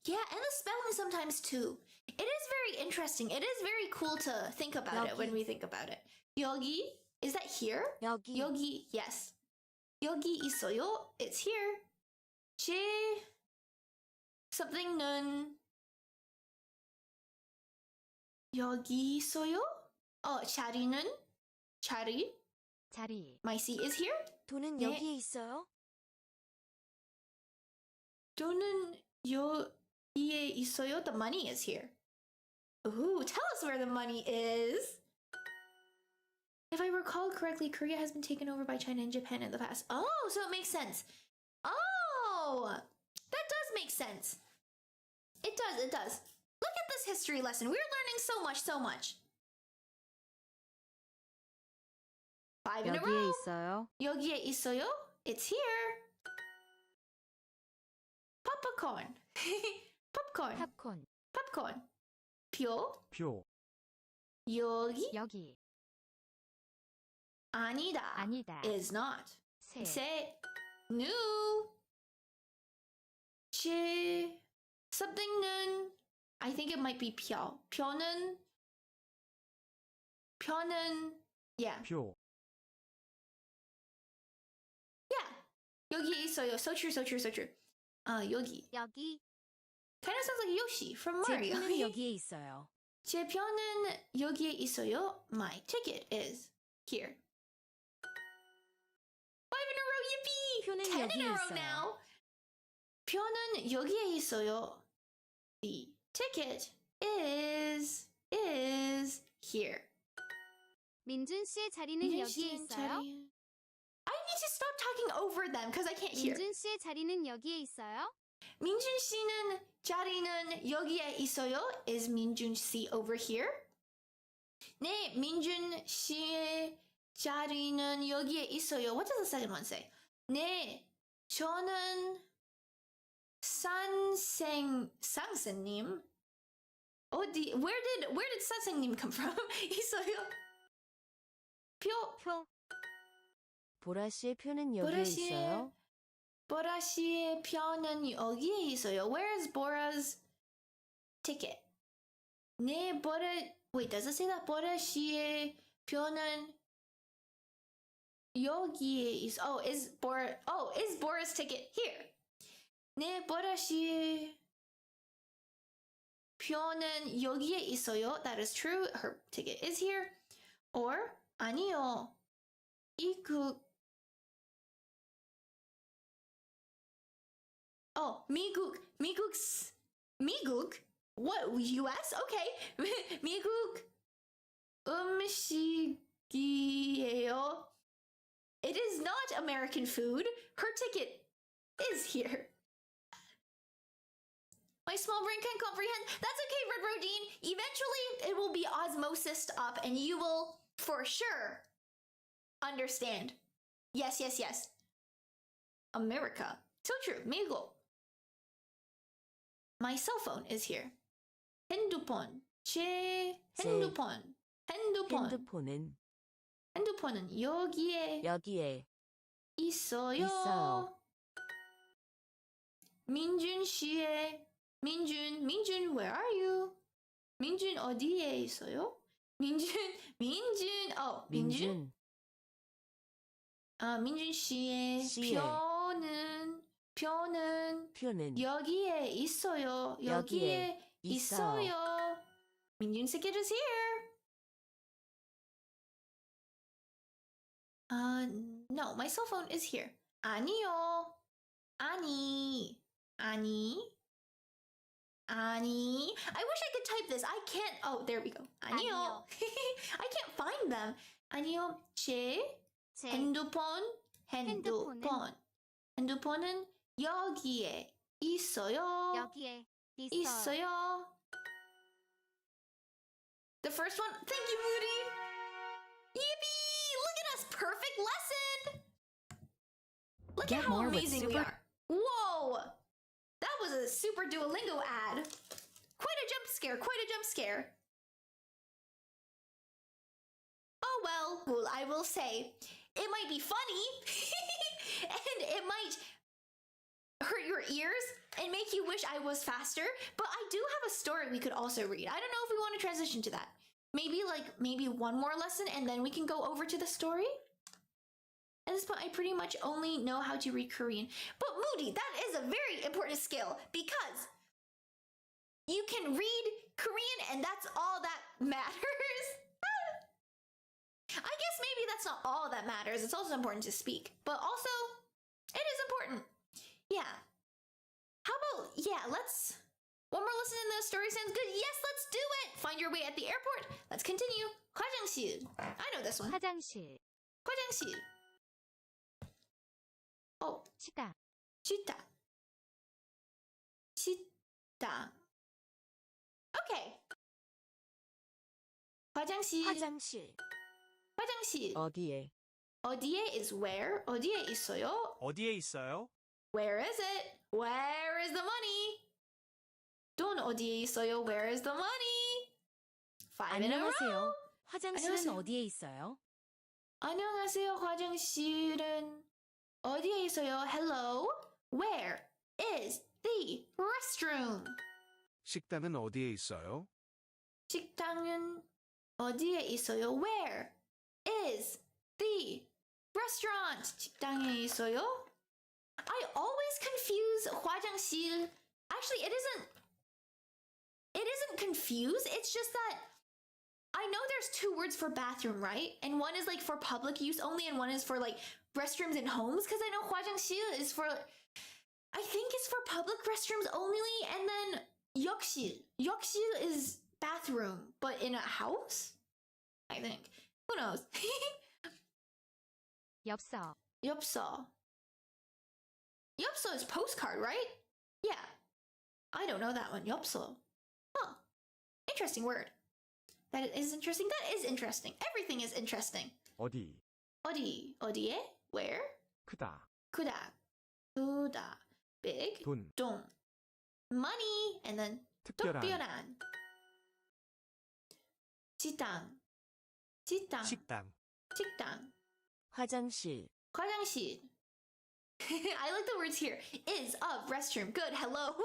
Yeah, and the spelling sometimes too. It is very interesting. It is very cool to think about it when we think about it. Yogi, is that here? Yogi, yes. Yogi 있어요. It's here. 제 something는 여기 있어요? 자리. My seat is here. 돈은 네. 여기에 있어요? 돈은 여기에 있어요. The money is here. Ooh, tell us where the money is. If I recall correctly, Korea has been taken over by China and Japan in the past. Oh, so it makes sense. Oh, that does make sense. It does. Look at this history lesson. We're learning so much. 5 in a 여기에 row. 있어요? 여기에 있어요? It's here. popcorn. popcorn. 팝콘. popcorn. 표. 표. 여기. 여기. 아니다. 아니다. is not. 새. 새. new. 제. something는 I think it might be 표. 표는 yeah. 표. Yeah. 여기 있어요. So true, so true, so true. 여기. 여기. Kind of sounds like Yoshi from 제 Mario. 표는 여기에 있어요. 제 표는 여기에 있어요. My ticket is here. 5 in a row, yippee! 표는 10 in 여기에 a row 있어요. now. 표는 여기에 있어요. The ticket is here. 민준 씨의 자리는 여기에 있어요. I need to stop talking over them because I can't hear. 민준 씨의 자리는 여기에 있어요. 민준 씨는 자리는 여기에 있어요. Is 민준 씨 over here? 네, 민준 씨의 자리는 여기에 있어요. What does the second one say? 네, 저는 선생님 어디 where did 선생님 come from? 있어요. 표. 보라 씨의 표는 보라 여기에 씨의- 있어요. 보라 씨의 표는 여기에 있어요. Where is Bora's ticket? 네, wait, does it say that? 보라 씨의 표는 여기에 있어. is Bora's ticket here? 네, 보라 씨의 표는 여기에 있어요. That is true. Her ticket is here. Or 아니요. 미국? What? US? Okay. 미국 음식이에요. It is not American food. Her ticket is here. My small brain can't comprehend. That's okay, Red Rodine. Eventually, it will be osmosis up and you will, for sure, understand. Yes. America. So true. 미국. My cell phone is here. 핸드폰. 제 핸드폰. 핸드폰은 여기에 있어요. 민준 씨의 민준, where are you? 민준 어디에 있어요? 민준 씨의 표는 여기에 있어요. 여기에 있어요. 민준's ticket is here. No, my cell phone is here. 아니요. 아니. I wish I could type this. I can't. Oh, there we go. 아니요. I can't find them. 아니요. 제 핸드폰은 여기에 있어요. The first one. Thank you, Moody. Yippee! Look at us. Perfect lesson. Look Get at how more with amazing we super- are. Whoa. That was a super Duolingo ad. Quite a jump scare. Oh well, I will say, it might be funny, and it might hurt your ears and make you wish I was faster, but I do have a story we could also read. I don't know if we want to transition to that. Maybe one more lesson and then we can go over to the story? At this point, I pretty much only know how to read Korean. But Moody, that is a very important skill because you can read Korean and that's all that matters. I guess maybe that's not all that matters. It's also important to speak, but also it is important. Yeah. How about, let's, one more lesson in the story sounds good. Yes, let's do it. Find your way at the airport. Let's continue. 화장실. I know this one. 화장실. Oh, 치다. Okay. 화장실. 어디에? 어디에 is where. 어디에 있어요? 어디에 있어요? Where is it? Where is the money? 돈 어디에 있어요? Where is the money? 5 in a row. 안녕하세요. 화장실은 안녕하세요. 어디에 있어요? 안녕하세요. 화장실은 어디에 있어요? Hello. Where is the restroom? 식당은 어디에 있어요? 식당은 어디에 있어요? Where is the restaurant? 식당에 있어요? I always confuse 화장실. Actually, it isn't confused. It's just that I know there's two words for bathroom, right? And one is like for public use only, and one is for like restrooms in homes. Because I know 화장실 is for, I think it's for public restrooms only, and then 욕실. 욕실 is bathroom, but in a house? I think. Who knows? 엽서. 엽서. 엽서 is postcard, right? Yeah. I don't know that one. 엽서. Huh. Interesting word. That is interesting. That is interesting. Everything is interesting. 어디? 어디? 어디에? Where? 크다. 크다. 크다. Big. 돈. 돈. Money. And then 특별한. 특별한. 식당. 식당. 식당. 식당. 화장실. 화장실. I like the words here. Is of restroom. Good. Hello.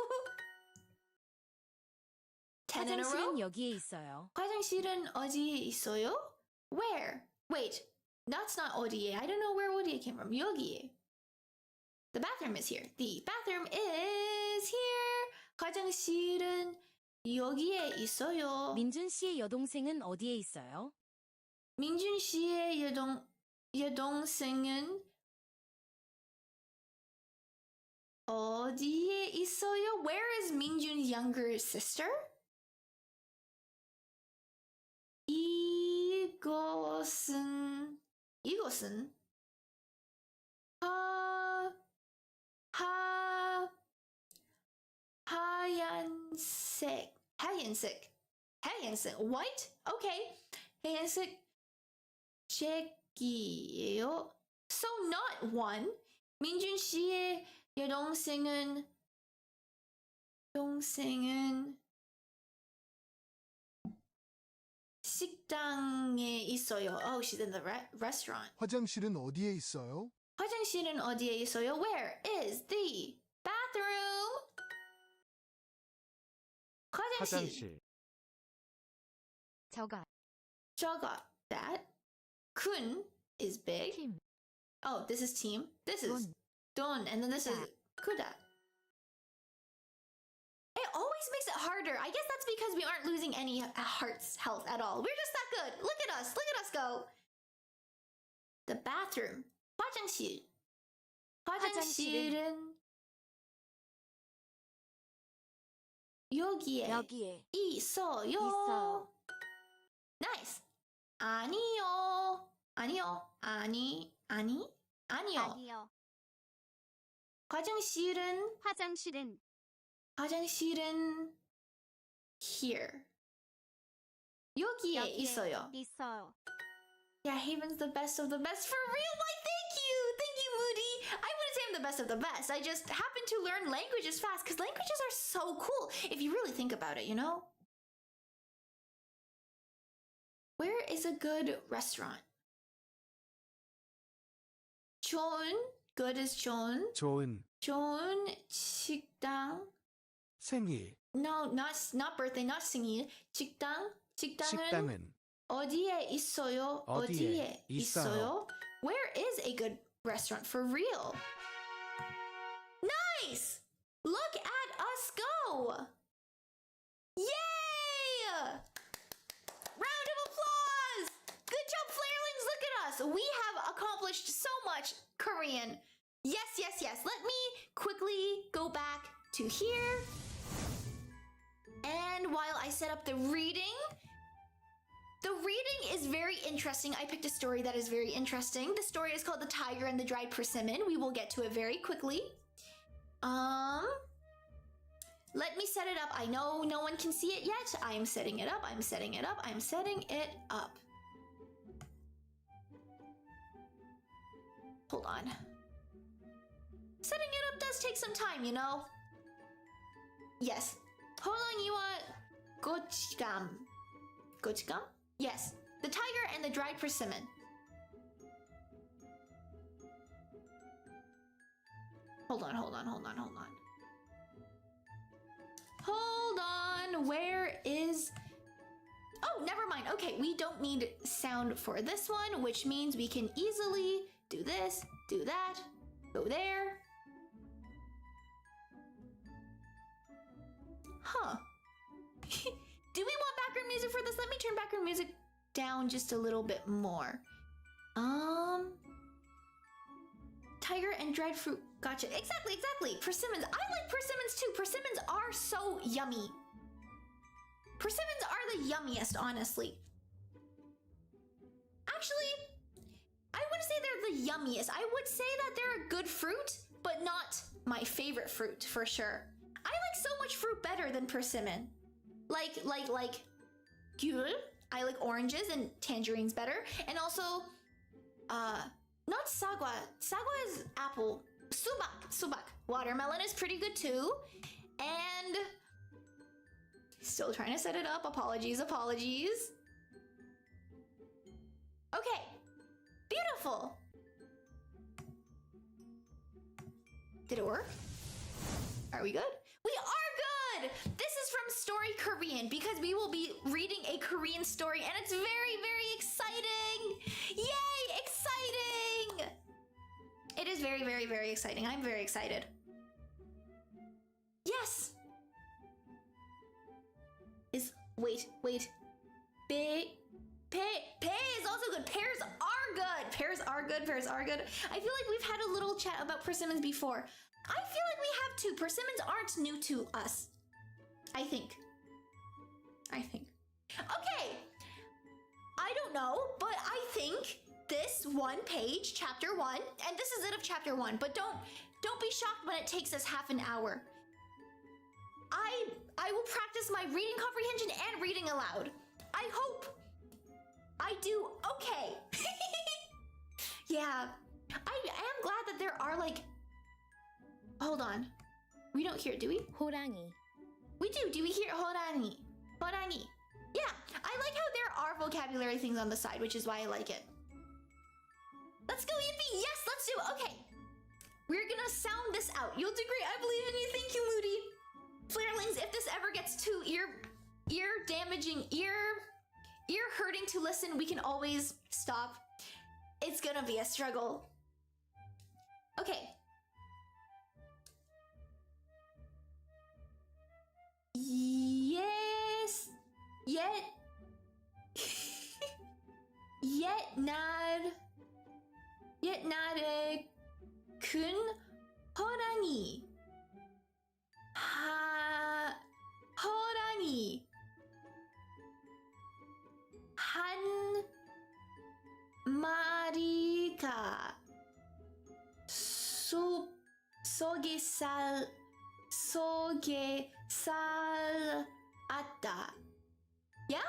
10 in a row. 화장실은 여기에 있어요. 화장실은 어디에 있어요? Where? Wait. That's not 어디에. I don't know where 어디에 came from. 여기에. The bathroom is here. The bathroom is here. 화장실은 여기에 있어요. 민준 씨의 여동생은 어디에 있어요? 민준 씨의 여동생은 어디에 있어요? Where is 민준's younger sister? 이것은 하얀색 white? Okay. 하얀색 책이에요. So not one. 민준 씨의 여동생은 식당에 있어요. Oh, she's in the restaurant. 화장실은 어디에 있어요? 화장실은 어디에 있어요? Where is the bathroom? 화장실. 저가. 저가. That. 큰 is big. 팀. Oh, this is team. This is 돈. And then this is 크다. It always makes it harder. I guess that's because we aren't losing any health at all. We're just that good. Look at us. Look at us go. The bathroom. 화장실. 화장실은 여기에 있어요. Nice. 아니요. 화장실은 here. 여기에 있어요. Yeah, Haven's the best of the best. For real? Why, thank you! Thank you, Moody! I wouldn't say I'm the best of the best. I just happen to learn languages fast, because languages are so cool, if you really think about it, you know? Where is a good restaurant? 좋은, good is 좋은. 좋은. 좋은 식당. 생일. No, not birthday, not 생일. 식당은 어디에 있어요? 어디에 있어요? Where is a good restaurant for real? Nice! Look at us go! Yay! Round of applause! Good job, Flairlings! Look at us! We have accomplished so much Korean. Yes. Let me quickly go back to here. And while I set up the reading is very interesting. I picked a story that is very interesting. The story is called The Tiger and the Dried Persimmon. We will get to it very quickly. Let me set it up. I know no one can see it yet. I'm setting it up. Hold on. Setting it up does take some time, you know? Yes. 호랑이와 곶감. 곶감? Yes. The tiger and the dried persimmon. Hold on. Hold on. Where is... Oh, never mind. Okay, we don't need sound for this one, which means we can easily do this, do that, go there. Huh. Do we want background music for this? Let me turn background music down just a little bit more. Tiger and dried fruit. Gotcha. Exactly. Persimmons. I like persimmons too. Persimmons are so yummy. Persimmons are the yummiest, honestly. Actually, I wouldn't say they're the yummiest. I would say that they're a good fruit, but not my favorite fruit for sure. I like so much fruit better than persimmon. Like 귤. I like oranges and tangerines better. And also, not sagwa. Sagwa is apple. Subak. Watermelon is pretty good too. And still trying to set it up. Apologies. Okay. Beautiful. Did it work? Are we good? We are good! This is from Story Korean because we will be reading a Korean story and it's very, very exciting! Yay! Exciting! It is very, very, very exciting. I'm very excited. Yes! Wait. Pay is also good. Pears are good. I feel like we've had a little chat about persimmons before. I feel like we have too. Persimmons aren't new to us. I think. Okay. I don't know, but I think this one page, chapter 1, and this is it of chapter 1, but don't be shocked when it takes us half an hour. I will practice my reading comprehension and reading aloud. I hope I do okay. Yeah. I am glad that there are like... Hold on. We don't hear it, do we? 호랑이. We do. Do we hear 호랑이? 호랑이. Yeah. I like how there are vocabulary things on the side, which is why I like it. Let's go, Yippee. Yes, let's do it. Okay. We're gonna sound this out. You'll do great. I believe in you. Thank you, Moody. Flarelings, if this ever gets too ear damaging, ear hurting to listen, we can always stop. It's gonna be a struggle. Okay. Yes. 옛날에 큰 호랑이 호랑이 한 마리가 숲 속에 살았다. Yeah?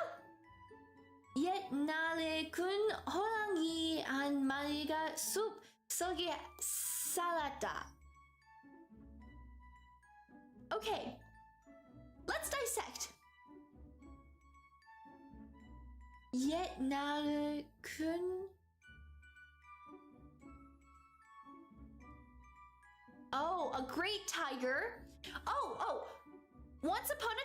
옛날에 큰 호랑이 한 마리가 숲 속에 살았다. Okay, let's dissect. 옛날에 큰... Oh, a great tiger. Oh, once upon a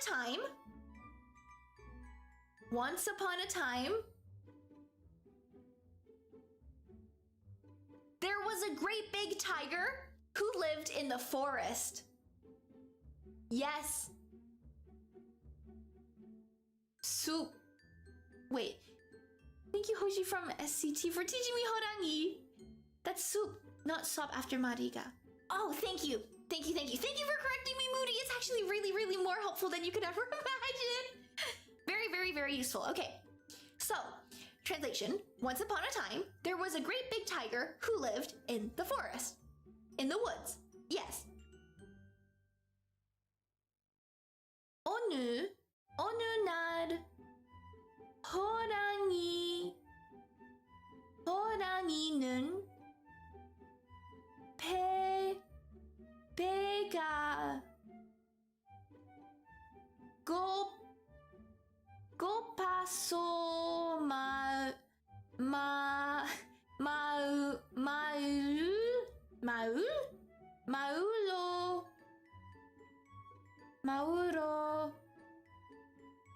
time, there was a great big tiger who lived in the forest. Yes. Soup. Wait. Thank you, Hoshi from SCT, for teaching me horangi. That's soup, not sop after mariga. Oh, thank you. Thank you for correcting me, Moody. It's actually really, really more helpful than you could ever imagine. Very, very, very useful. Okay. So, translation. Once upon a time, there was a great big tiger who lived in the forest. In the woods. Yes. 어느 날 호랑이는 배가 고파서 마을로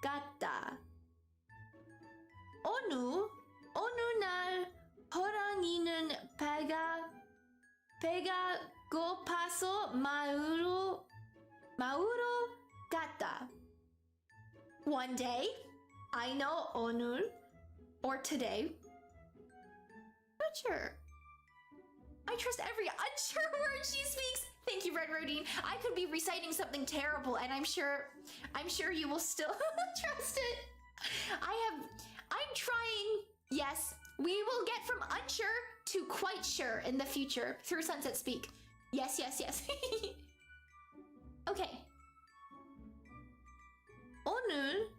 갔다. 어느 날 호랑이는 배가 고파서 마을로 갔다. One day, I know 오늘 or today. Not sure. I trust every unsure word she speaks. Thank you, Red Rodine. I could be reciting something terrible, and I'm sure you will still trust it. I'm trying. Yes, we will get from unsure to quite sure in the future through Sunset Speak. Yes. Okay. 오늘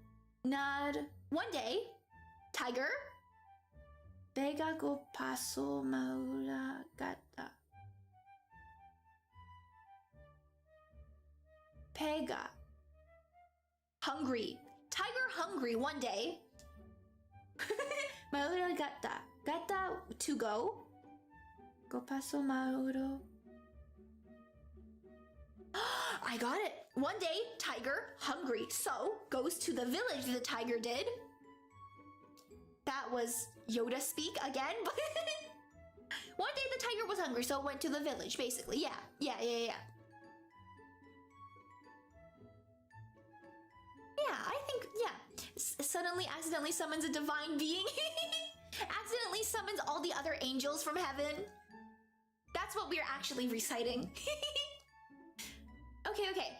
날 one day, tiger 배가 고파서 마을로 갔다. 배가 hungry. Tiger hungry one day. 마을로 갔다. 갔다 to go. 고파서 마을로. I got it. One day, tiger, hungry, so goes to the village the tiger did. That was Yoda speak again, but one day the tiger was hungry, so went to the village, basically. Yeah. Yeah, I think, suddenly accidentally summons a divine being. Accidentally summons all the other angels from heaven. That's what we're actually reciting. Okay.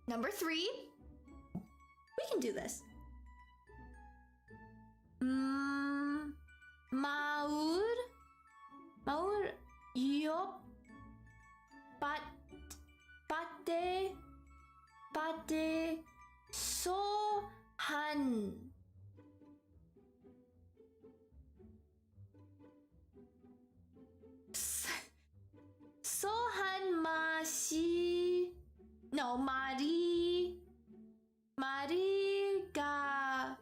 Number 3. We can do this. 마을 옆 밭에 마리가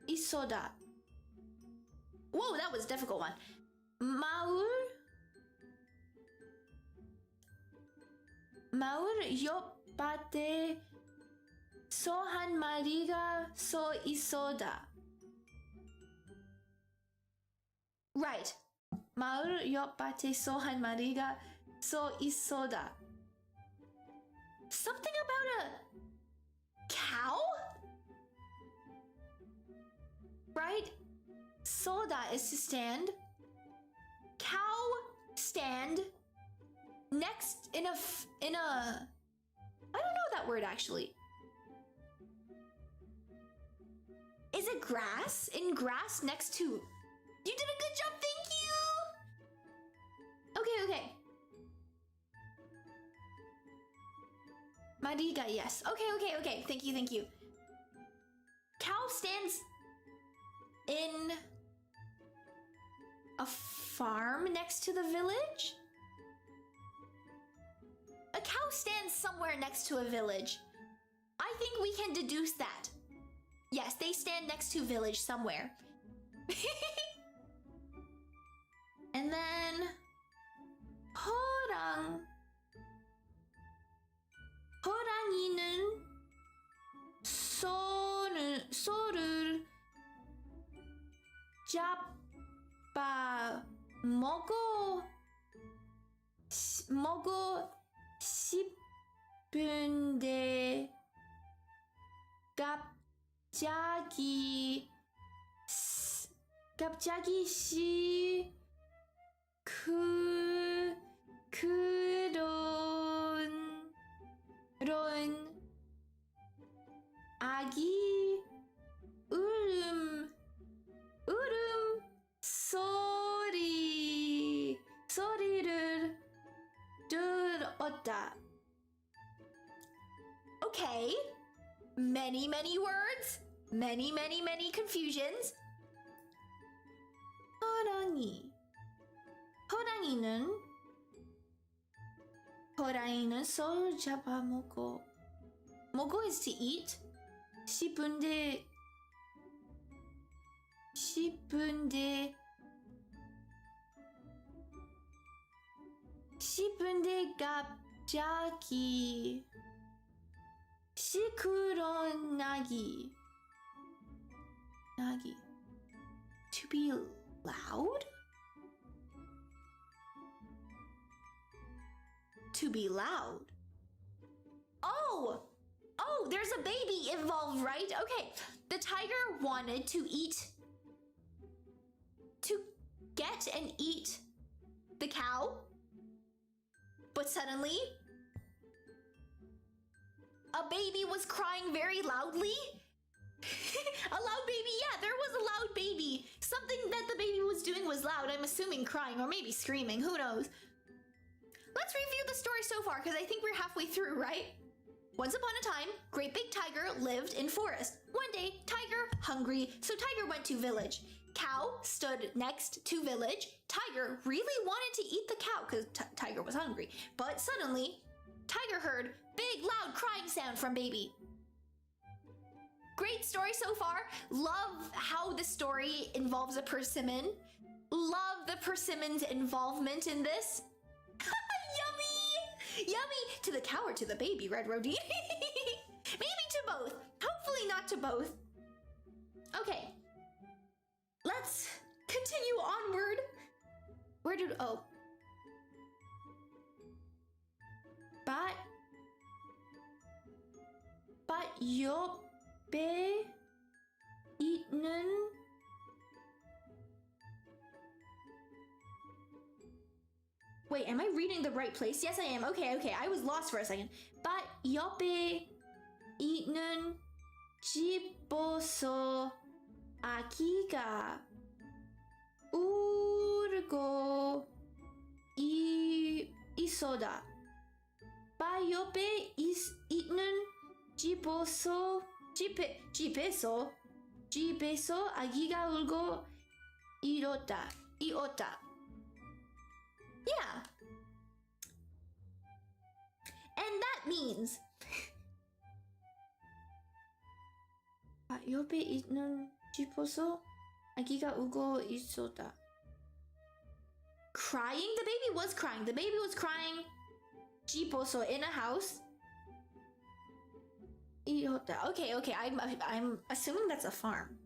있어다. Whoa, that was a difficult one. 마을 옆 밭에 소 한 마리가 서 있어다. Right. 마을 옆 밭에 소 한 마리가 서 있어다. Something about a cow? Right? Soda is to stand. Cow stand next in a I don't know that word actually. Is it grass? In grass next to. You did a good job, thank you. Okay. Mariga, yes. Okay. Thank you. Cow stands in a farm next to the village? A cow stands somewhere next to a village. I think we can deduce that. Yes, they stand next to village somewhere. And then 호랑이는 소를 잡아 먹고 싶은데 갑자기 그런 아기 울음 소리를 들었다. Okay, many words, many confusions. 호랑이. 호랑이는 소 잡아먹고. 먹고 is to eat. 씹은데 갑자기 시끄러운 나기. To be loud? To be loud. Oh, there's a baby involved, right? Okay, the tiger wanted to get and eat the cow, but suddenly a baby was crying very loudly. A loud baby, yeah, there was a loud baby. Something that the baby was doing was loud. I'm assuming crying or maybe screaming, who knows? Let's review the story so far because I think we're halfway through, right? Once upon a time, great big tiger lived in forest. One day, tiger hungry, so tiger went to village. Cow stood next to village. Tiger really wanted to eat the cow because tiger was hungry. But suddenly, tiger heard big loud crying sound from baby. Great story so far. Love how the story involves a persimmon. Love the persimmon's involvement in this. Yummy! To the cow or to the baby, Red Rodine? Maybe to both. Hopefully not to both. Okay. Let's continue onward. But 옆에 있는 Wait, am I reading the right place? Yes, I am. Okay. I was lost for a second. But 옆에 있는 집에서 아기가 울고 있었다. 바 옆에 있는 집에서 아기가 울고 이었다. Yeah. And that means 옆에 있는 집에서 아기가 울고 있었다. Crying? The baby was crying. 집에서 in a house. 이었다. Okay. I'm assuming that's a farm.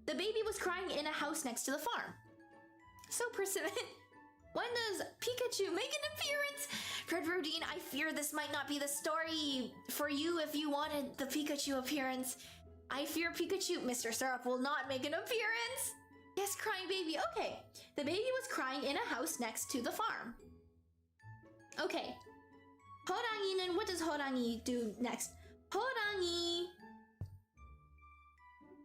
The baby was crying in a house next to the farm. So persimmon. When does Pikachu make an appearance? Red Rodine, I fear this might not be the story for you if you wanted the Pikachu appearance. I fear Pikachu, Mr. Syrup, will not make an appearance. Yes, crying baby. Okay. The baby was crying in a house next to the farm. Okay. 호랑이는, what does 호랑이 do next?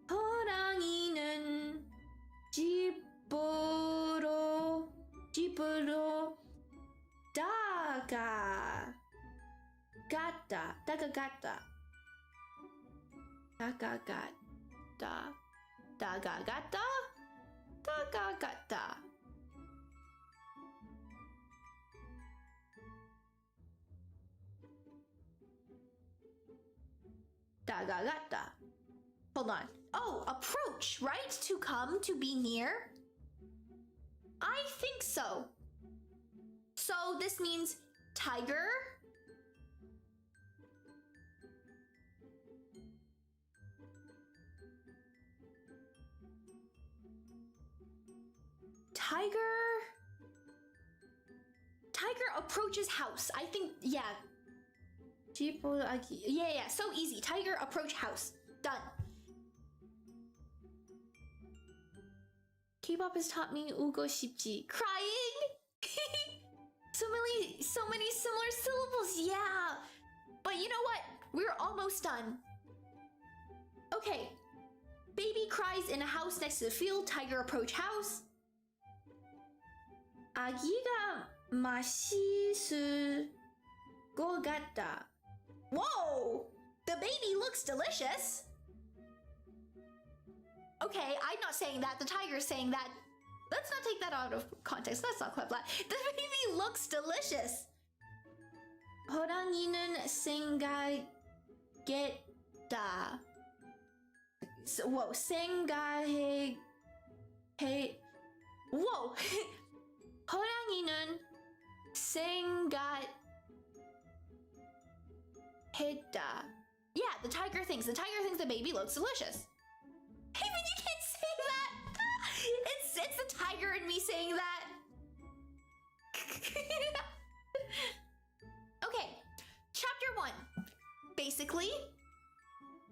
호랑이는 집으로 다가갔다. Hold on. Oh, approach, right? To come, to be near? I think so. So this means tiger. Tiger approaches house. I think, yeah. Yeah, so easy. Tiger approach house. Done. K-pop has taught me 우고 싶지. Crying? so many similar syllables, yeah. But you know what? We're almost done. Okay. Baby cries in a house next to the field. Tiger approach house. 아기가 맛있을 것 같다. Whoa! The baby looks delicious. Okay, I'm not saying that. The tiger's saying that. Let's not take that out of context. Let's not clap that. The baby looks delicious. 호랑이는 생각했다. Whoa, whoa. 호랑이는 생각했다. Yeah, the tiger thinks the baby looks delicious. Hey, but you can't say that. It's the tiger and me saying that. Okay, chapter 1. Basically,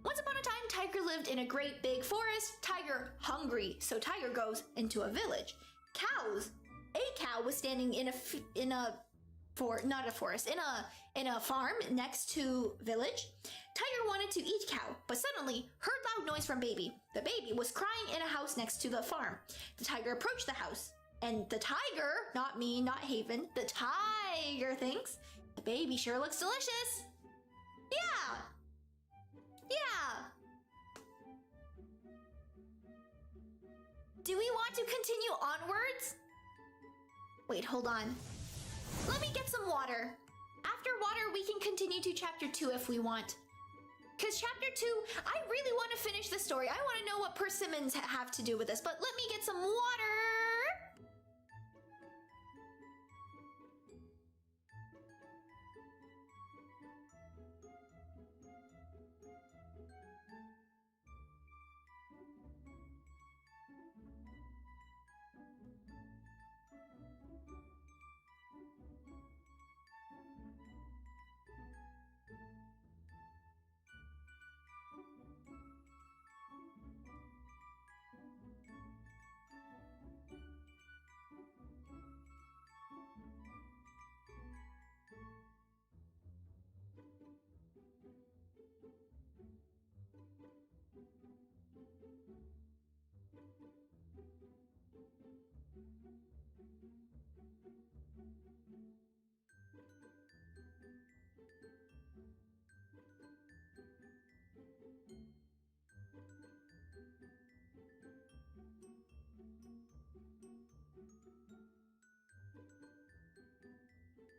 once upon a time, Tiger lived in a great big forest. Tiger hungry, so Tiger goes into a village. A cow was standing in a farm next to village. Tiger wanted to eat cow, but suddenly heard loud noise from baby. The baby was crying in a house next to the farm. The tiger approached the house, and the tiger, not me, not Haven, the tiger thinks, the baby sure looks delicious. Yeah. Do we want to continue onwards? Wait, hold on. Let me get some water. After water, we can continue to chapter 2 if we want. Because chapter 2, I really want to finish the story. I want to know what persimmons have to do with this, but let me get some water.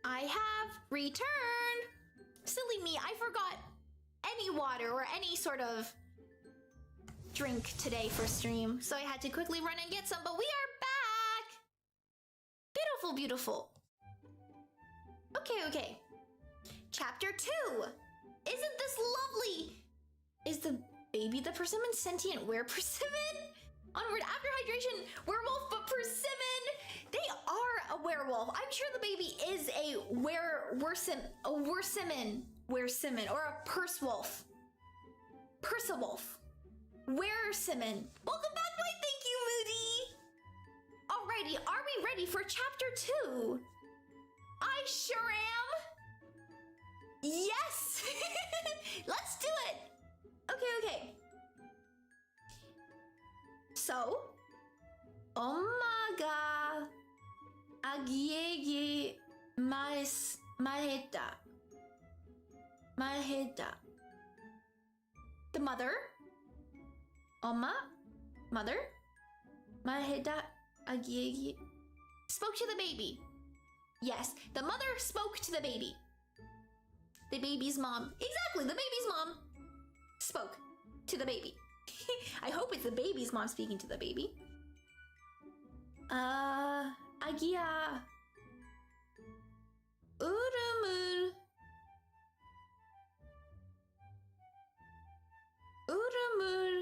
I have returned. Silly me, I forgot any water or any sort of drink today for stream, so I had to quickly run and get some, but we are back. Beautiful, beautiful. Okay. Chapter 2. Isn't this lovely? Is the baby the persimmon sentient were-persimmon? Onward, after hydration, werewolf, but persimmon. They are a werewolf. I'm sure the baby is a wersimmon, or a pursewolf. Pursewolf. Wersimmon. Welcome back, my thank you, Moody. Alrighty, are we ready for chapter 2? I sure am. Yes. Let's do it. Okay. So, Omaga Agiegi Maheta. The mother, Oma, mother, Maheta Agiegi, spoke to the baby. Yes, the mother spoke to the baby. The baby's mom, exactly, the baby's mom spoke to the baby. I hope it's the baby's mom speaking to the baby. Agia. Urumur. Urumur.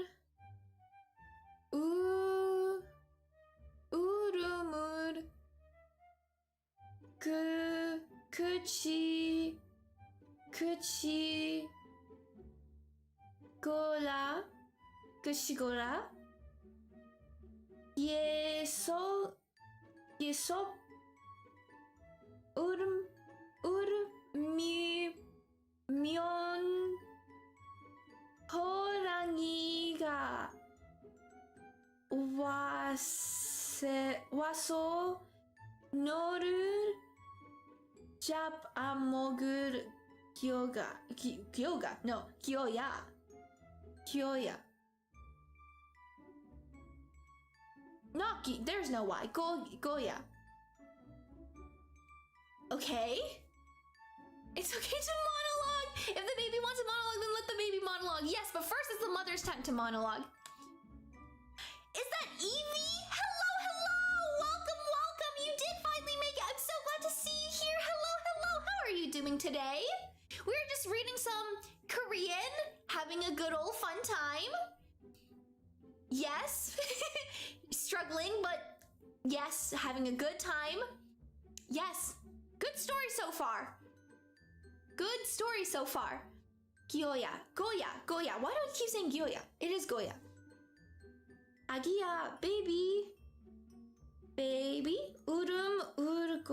Kuchi. Gola. Kushigola. Yeso. Mion. 호랑이가 와서 너를 잡아먹을 기어야. There's no Y. Goya. Okay. It's okay to monologue. If the baby wants a monologue, then let the baby monologue. Yes, but first it's the mother's time to monologue. Is that Evie? Hello, hello. Welcome. You did finally make it. I'm so glad to see you here. Hello. How are you doing today? We're just reading some Korean, having a good old fun time. Yes. Struggling, but yes, having a good time. Yes. Good story so far. Good story so far. Goya. Why do I keep saying Goya? It is Goya. 아기야, baby. 울음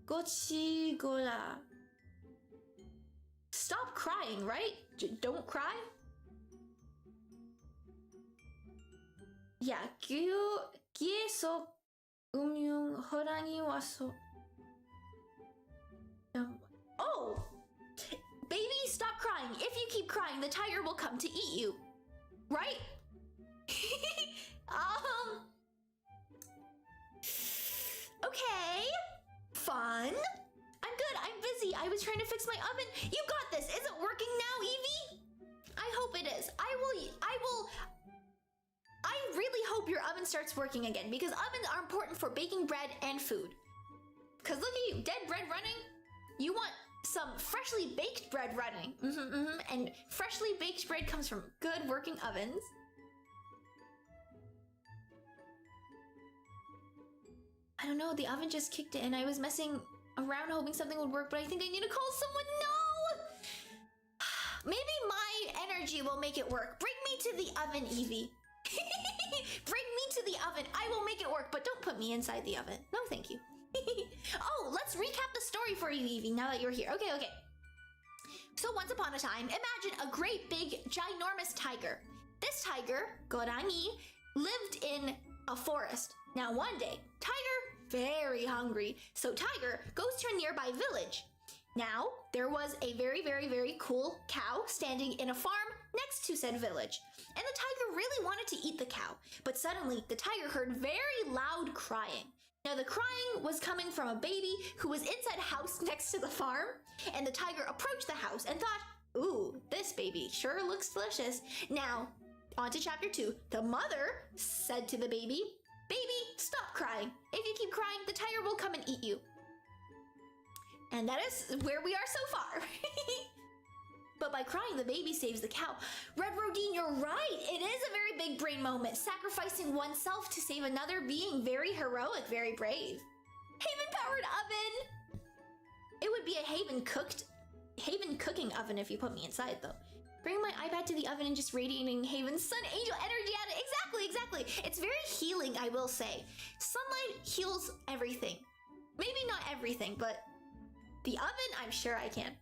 고치고라. Stop crying, right? Don't cry. 야, 귀에서 호랑이 왔어. Oh! Baby, stop crying. If you keep crying, the tiger will come to eat you. Right? Okay. Fun. I'm good. I'm busy. I was trying to fix my oven. You got this. Is it working now, Evie? I hope it is. I really hope your oven starts working again because ovens are important for baking bread and food. Cause look at you, dead bread running. You want some freshly baked bread running. And freshly baked bread comes from good working ovens. I don't know, the oven just kicked it and I was messing around hoping something would work, but I think I need to call someone. No! Maybe my energy will make it work. Bring me to the oven, Evie. Bring me to the oven. I will make it work, but don't put me inside the oven. No, thank you. Oh, let's recap the story for you, Evie, now that you're here. Okay. So once upon a time, imagine a great big ginormous tiger. This tiger, Gorangi, lived in a forest. Now one day, tiger, very hungry. So tiger goes to a nearby village. Now, there was a very cool cow standing in a farm next to said village. And the tiger really wanted to eat the cow. But suddenly, the tiger heard very loud crying. Now, the crying was coming from a baby who was inside a house next to the farm. And the tiger approached the house and thought, ooh, this baby sure looks delicious. Now, on to chapter 2. The mother said to the baby, baby, stop crying. If you keep crying, the tiger will come and eat you. And that is where we are so far. But by crying, the baby saves the cow. Red Rodine, you're right. It is a very big brain moment. Sacrificing oneself to save another, being very heroic, very brave. Haven-powered oven. It would be a Haven cooking oven if you put me inside, though. Bring my iPad to the oven and just radiating Haven's sun angel energy at it. Exactly. It's very healing, I will say. Sunlight heals everything. Maybe not everything, but the oven, I'm sure I can.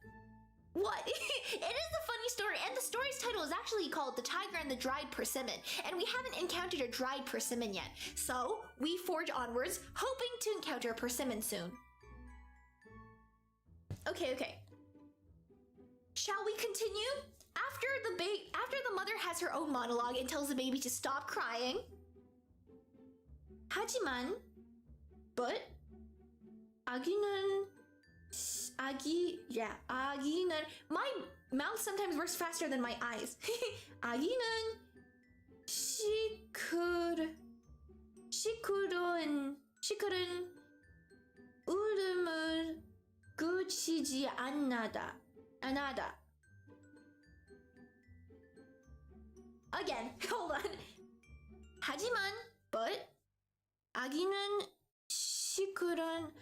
What? It is a funny story, and the story's title is actually called The Tiger and the Dried Persimmon, and we haven't encountered a dried persimmon yet. So, we forge onwards, hoping to encounter a persimmon soon. Okay. Shall we continue? After the mother has her own monologue and tells the baby to stop crying. 하지만, but, 아기는, my mouth sometimes works faster than my eyes. 아기는 시끄러운 울음을 그치지 않나다. Again, hold on. 하지만, but, 아기는 시끄러운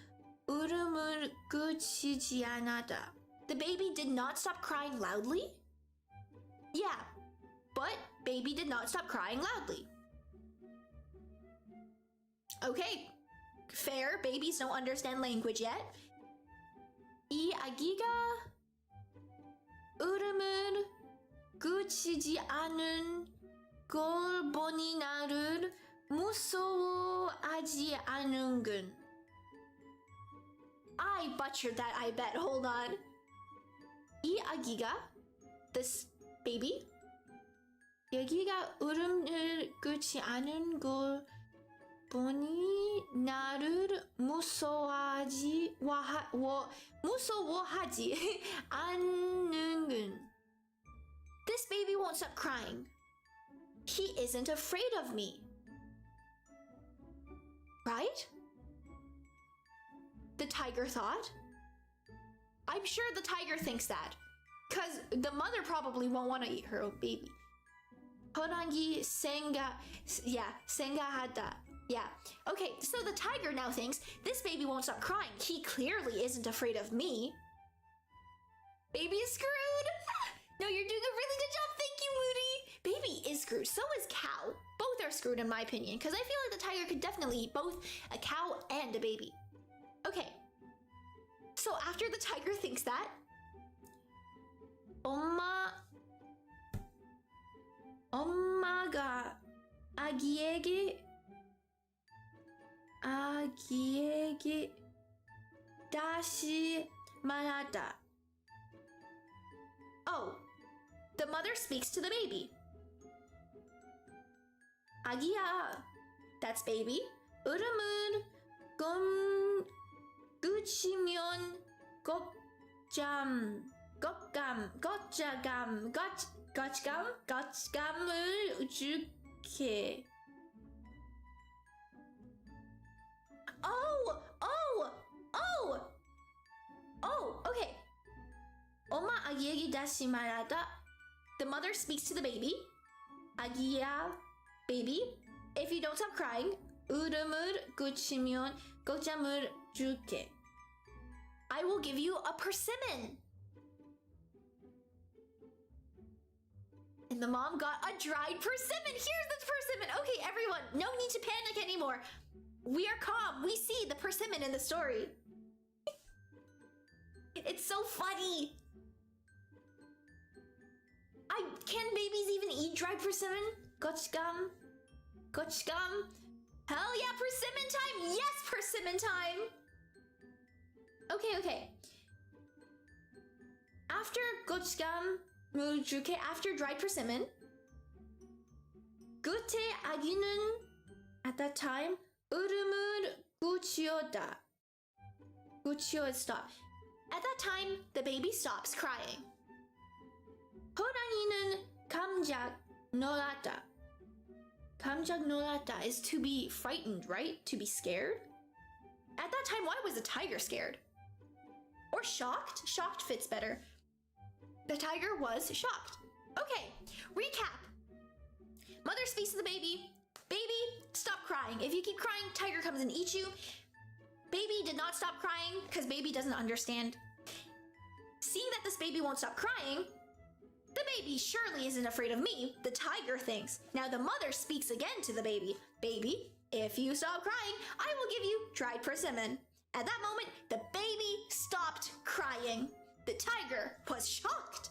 울음을 그치지 않았다. The baby did not stop crying loudly? Yeah, but baby did not stop crying loudly. Okay, fair. Babies don't understand language yet. 이 아기가 울음을 그치지 않은 걸 보니 나를 무서워하지 않은군. I butchered that, I bet. Hold on. 이 아기가, this baby, 얘기가 울음을 끊지 않은 걸 보니 나를 무서워하지 않는군. This baby won't stop crying. He isn't afraid of me. Right? The tiger thought. I'm sure the tiger thinks that. Because the mother probably won't want to eat her own baby. 호랑이 생각하다. Yeah. Okay, so the tiger now thinks, this baby won't stop crying. He clearly isn't afraid of me. Baby is screwed. No, you're doing a really good job. Thank you, Moody. Baby is screwed. So is cow. Both are screwed in my opinion, because I feel like the tiger could definitely eat both a cow and a baby. Okay. So after the tiger thinks that, 엄마가 아기에게 다시 말하다. Oh, the mother speaks to the baby. 아기야, that's baby. 울음을 끊으면 겉감을 줄게. Oh, okay. 엄마 아기에게 다시 말하다. The mother speaks to the baby. 아기야, baby, if you don't stop crying, 울음을 끊으면 겉감을 줄게. I will give you a persimmon. And the mom got a dried persimmon. Here's the persimmon. Okay, everyone, no need to panic anymore. We are calm. We see the persimmon in the story. It's so funny. Can babies even eat dried persimmon? 겉감. Hell yeah, persimmon time. Yes, persimmon time. Okay. After 겉감을 줄게, after dried persimmon, 그때 아기는 at that time 울음을 그치었다. Stop. At that time, the baby stops crying. 호랑이는 깜짝 놀랐다. 깜짝 놀랐다 is to be frightened, right? To be scared? At that time, why was the tiger scared? Or shocked? Shocked fits better. The tiger was shocked. Okay, recap. Mother speaks to the baby. Baby, stop crying. If you keep crying, tiger comes and eats you. Baby did not stop crying because baby doesn't understand. Seeing that this baby won't stop crying, the baby surely isn't afraid of me, the tiger thinks. Now the mother speaks again to the baby. Baby, if you stop crying, I will give you dried persimmon. At that moment, the baby stopped crying. The tiger was shocked.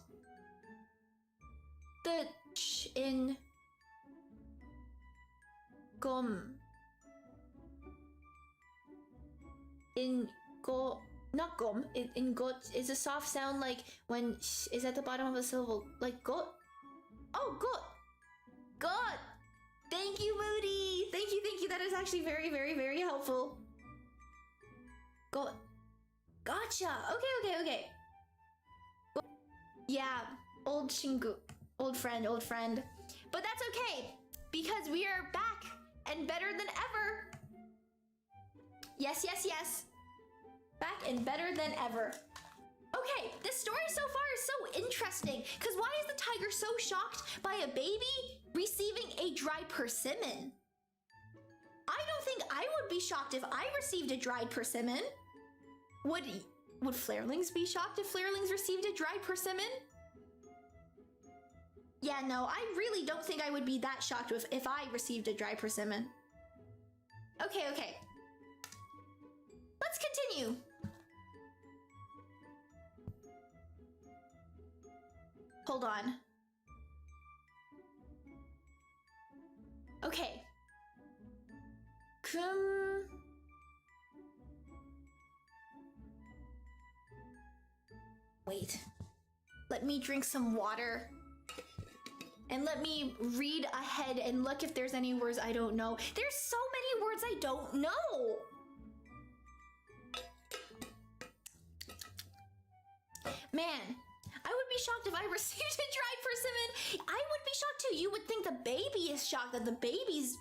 The ch in gum. Not gum. In got is a soft sound like when sh is at the bottom of a syllable, like got. Oh, got. Thank you, Moody. Thank you. That is actually very, very, very helpful. Gotcha. Okay. Yeah, old Shingu, old friend. But that's okay because we are back and better than ever. Yes. Back and better than ever. Okay, this story so far is so interesting because why is the tiger so shocked by a baby receiving a dried persimmon? I don't think I would be shocked if I received a dried persimmon. Would flarelings be shocked if flarelings received a dried persimmon? Yeah, no, I really don't think I would be that shocked if I received a dried persimmon. Okay. Let's continue. Hold on. Okay. Wait. Let me drink some water. and let me read ahead and look if there's any words I don't know. There's so many words I don't know. Man, I would be shocked if I received a dried persimmon. I would be shocked too. You would think the baby is shocked that the baby's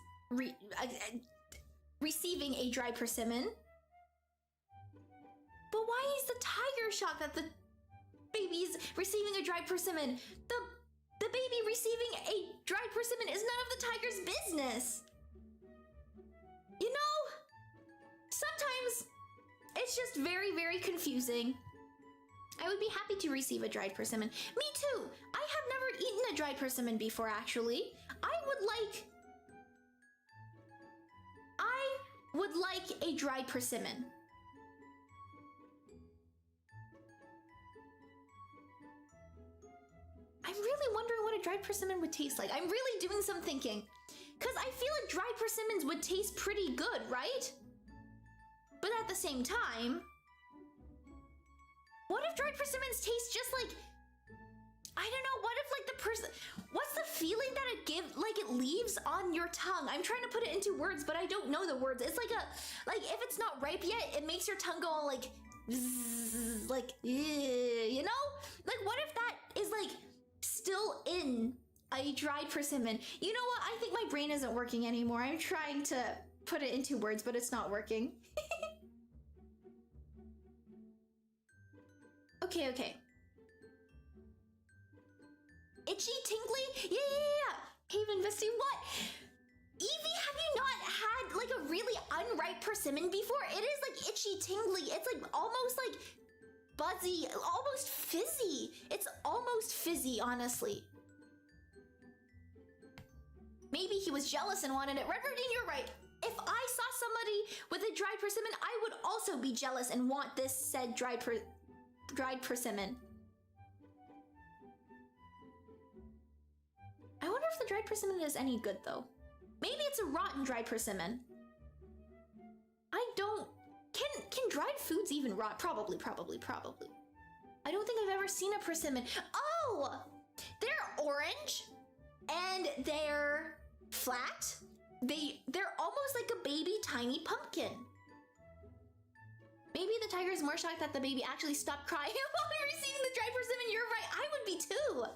receiving a dried persimmon. But why is the tiger shocked that the baby's receiving a dried persimmon? The baby receiving a dried persimmon is none of the tiger's business. You know, sometimes it's just very, very confusing. I would be happy to receive a dried persimmon. Me too. I have never eaten a dried persimmon before, actually. I would like a dried persimmon. I'm really wondering what a dried persimmon would taste like. I'm really doing some thinking. Because I feel like dried persimmons would taste pretty good, right? But at the same time, what if dried persimmons taste just like, I don't know, what if like what's the feeling that it leaves on your tongue? I'm trying to put it into words, but I don't know the words. It's like if it's not ripe yet, it makes your tongue go all like, zzz, like, you know? Like what if that is like still in a dried persimmon? You know what? I think my brain isn't working anymore. I'm trying to put it into words, but it's not working. Okay. Itchy, tingly? Yeah. Haven Vesti, what? Evie, have you not had like a really unripe persimmon before? It is like itchy, tingly. It's like almost like buzzy, almost fizzy. It's almost fizzy, honestly. Maybe he was jealous and wanted it. Redverdine, you're right. If I saw somebody with a dried persimmon, I would also be jealous and want this said dried persimmon. I wonder if the dried persimmon is any good though. Maybe it's a rotten dried persimmon. Can dried foods even rot? Probably. I don't think I've ever seen a persimmon. Oh! They're orange and they're flat. They're almost like a baby tiny pumpkin. Maybe the tiger is more shocked that the baby actually stopped crying while receiving the dried persimmon. You're right, I would be too.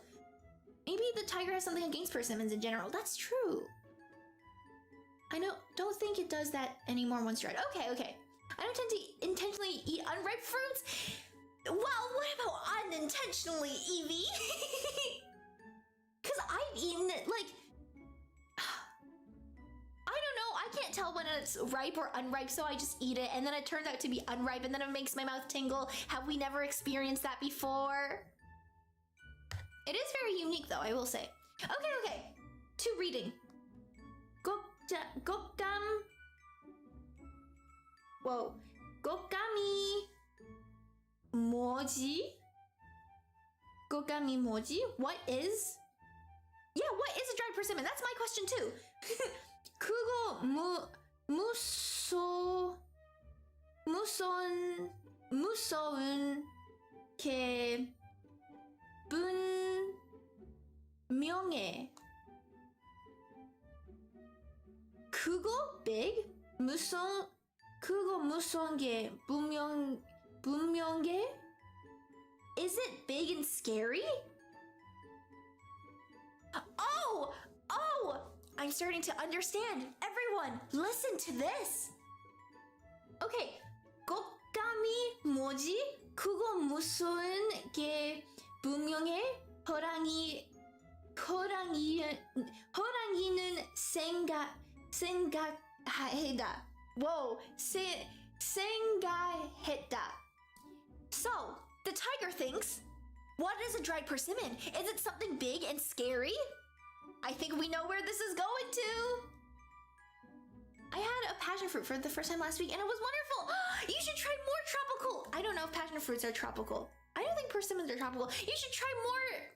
Maybe the tiger has something against persimmons in general. That's true. I don't think it does that anymore once dried. Okay. I don't tend to intentionally eat unripe fruits. Well, what about unintentionally, Evie? Because I've eaten it, like, I don't know, I can't tell when it's ripe or unripe, so I just eat it, and then it turns out to be unripe, and then it makes my mouth tingle. Have we never experienced that before? It is very unique, though, I will say. Okay. To reading. Whoa. Gokami Moji? Gokami Moji? What is? Yeah, what is a dried persimmon? That's my question too. Kugo musoun ke bun myong에. Kugo big? Kugo musonge bunmyeonge? Is it big and scary? Oh! I'm starting to understand. Everyone, listen to this. Okay. Gokami moji? Kugo musoun ge bunmyeonge? 호랑이는 생각하다. Whoa, 생각했다. So, the tiger thinks, what is a dried persimmon? Is it something big and scary? I think we know where this is going to. I had a passion fruit for the first time last week and it was wonderful. You should try more tropical. I don't know if passion fruits are tropical. I don't think persimmons are tropical. You should try more,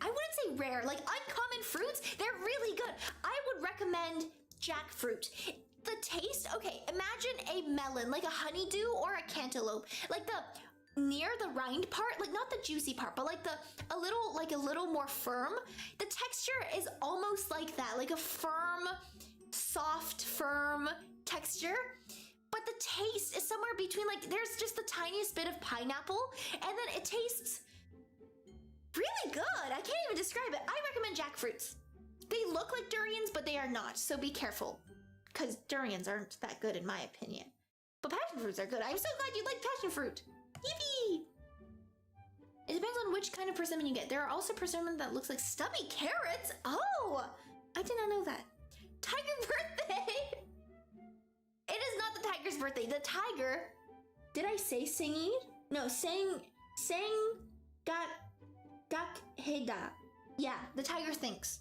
I wouldn't say rare, like uncommon fruits. They're really good. I would recommend jackfruit. The taste, okay, imagine a melon, like a honeydew or a cantaloupe. Like the near the rind part, like not the juicy part, but like a little more firm. The texture is almost like that, like a firm, soft, firm texture. But the taste is somewhere between, like, there's just the tiniest bit of pineapple, and then it tastes really good. I can't even describe it. I recommend jackfruits. They look like durians, but they are not, so be careful. Because durians aren't that good in my opinion. But passion fruits are good. I'm so glad you like passion fruit. Yippee! It depends on which kind of persimmon you get. There are also persimmon that looks like stubby carrots. Oh! I did not know that. Tiger birthday! It is not the tiger's birthday. The tiger... Did I say singing? No, sang gak heda. Yeah, the tiger thinks.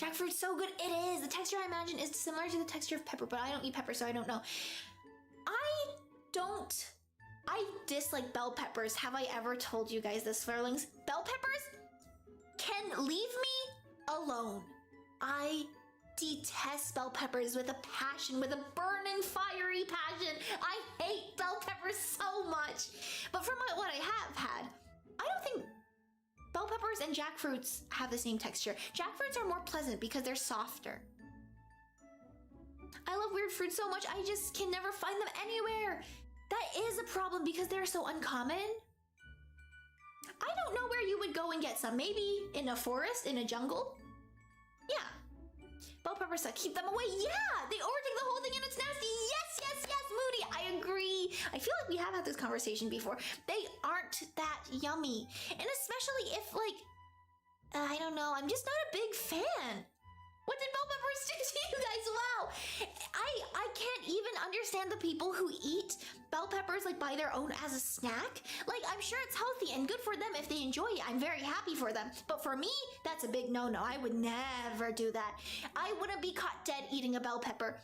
Jackfruit's so good. It is. The texture I imagine is similar to the texture of pepper, but I don't eat pepper, so I don't know. I dislike bell peppers. Have I ever told you guys this, Flurlings? Bell peppers can leave me alone. I detest bell peppers with a passion, with a burning, fiery passion. I hate bell peppers so much. But from what I have had, I don't think bell peppers and jackfruits have the same texture. Jackfruits are more pleasant because they're softer. I love weird fruits so much, I just can never find them anywhere. That is a problem because they're so uncommon. I don't know where you would go and get some. Maybe in a forest, in a jungle? Yeah. Bell peppers suck. Keep them away. Yeah! They overtake the whole thing and it's nasty. Yes, yes, yes, Moody. I agree. I feel like we have had this conversation before. They aren't that yummy. And especially if, like, I don't know, I'm just not a big fan. What did bell peppers do to you guys? Wow. I can't even understand the people who eat bell peppers like by their own as a snack. Like, I'm sure it's healthy and good for them if they enjoy it. I'm very happy for them. But for me, that's a big no-no. I would never do that. I wouldn't be caught dead eating a bell pepper.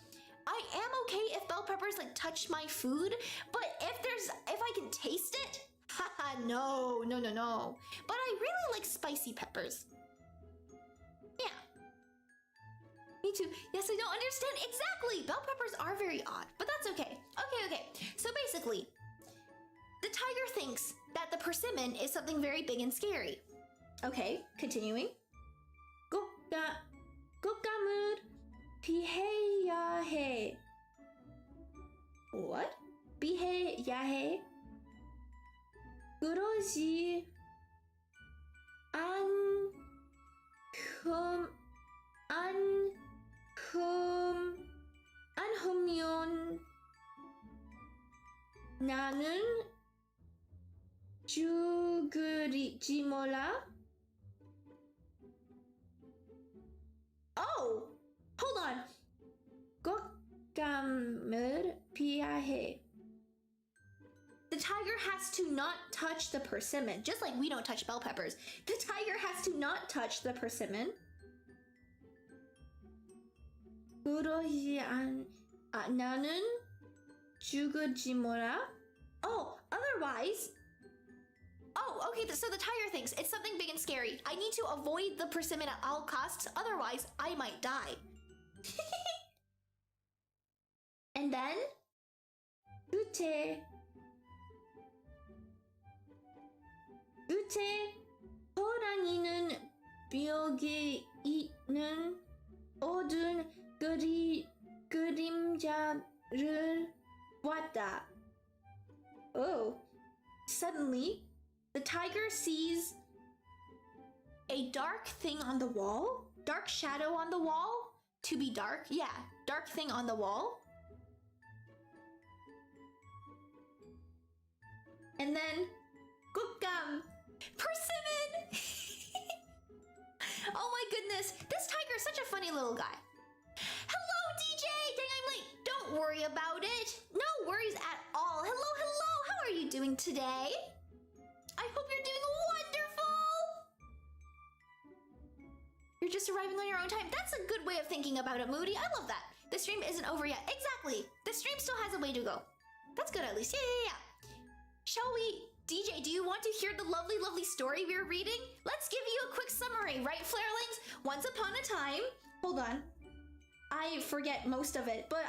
I am okay if bell peppers like touch my food, but if I can taste it, haha, no. But I really like spicy peppers. Yeah. Me too. Yes, I don't understand. Exactly. Bell peppers are very odd, but that's okay. Okay. So basically, the tiger thinks that the persimmon is something very big and scary. Okay, continuing. Gokamur piheyahe. What? Piheyahe? 그러지 않으면 나는 죽을지 몰라. Oh, hold on. 곶감을 피하해. The tiger has to not touch the persimmon, just like we don't touch bell peppers. The tiger has to not touch the persimmon. 그러지 않으면 죽을지 몰라. Oh, otherwise. Oh, okay, so the tiger thinks it's something big and scary. I need to avoid the persimmon at all costs, otherwise I might die. And then, 끝에 호랑이는 벽에 있는 어두운 그림자를 봤다. Oh, suddenly, the tiger sees a dark thing on the wall. Dark shadow on the wall. To be dark, yeah, dark thing on the wall. And then, 곶감, persimmon. Oh my goodness, this tiger is such a funny little guy. Hello, DJ. Dang, I'm late. Don't worry about it. No worries at all. Hello. How are you doing today? I hope you're doing wonderful. You're just arriving on your own time. That's a good way of thinking about it, Moody. I love that. The stream isn't over yet. Exactly. The stream still has a way to go. That's good at least. Yeah. Shall we? DJ, do you want to hear the lovely, lovely story we were reading? Let's give you a quick summary, right, Flarelings? Once upon a time, hold on. I forget most of it, but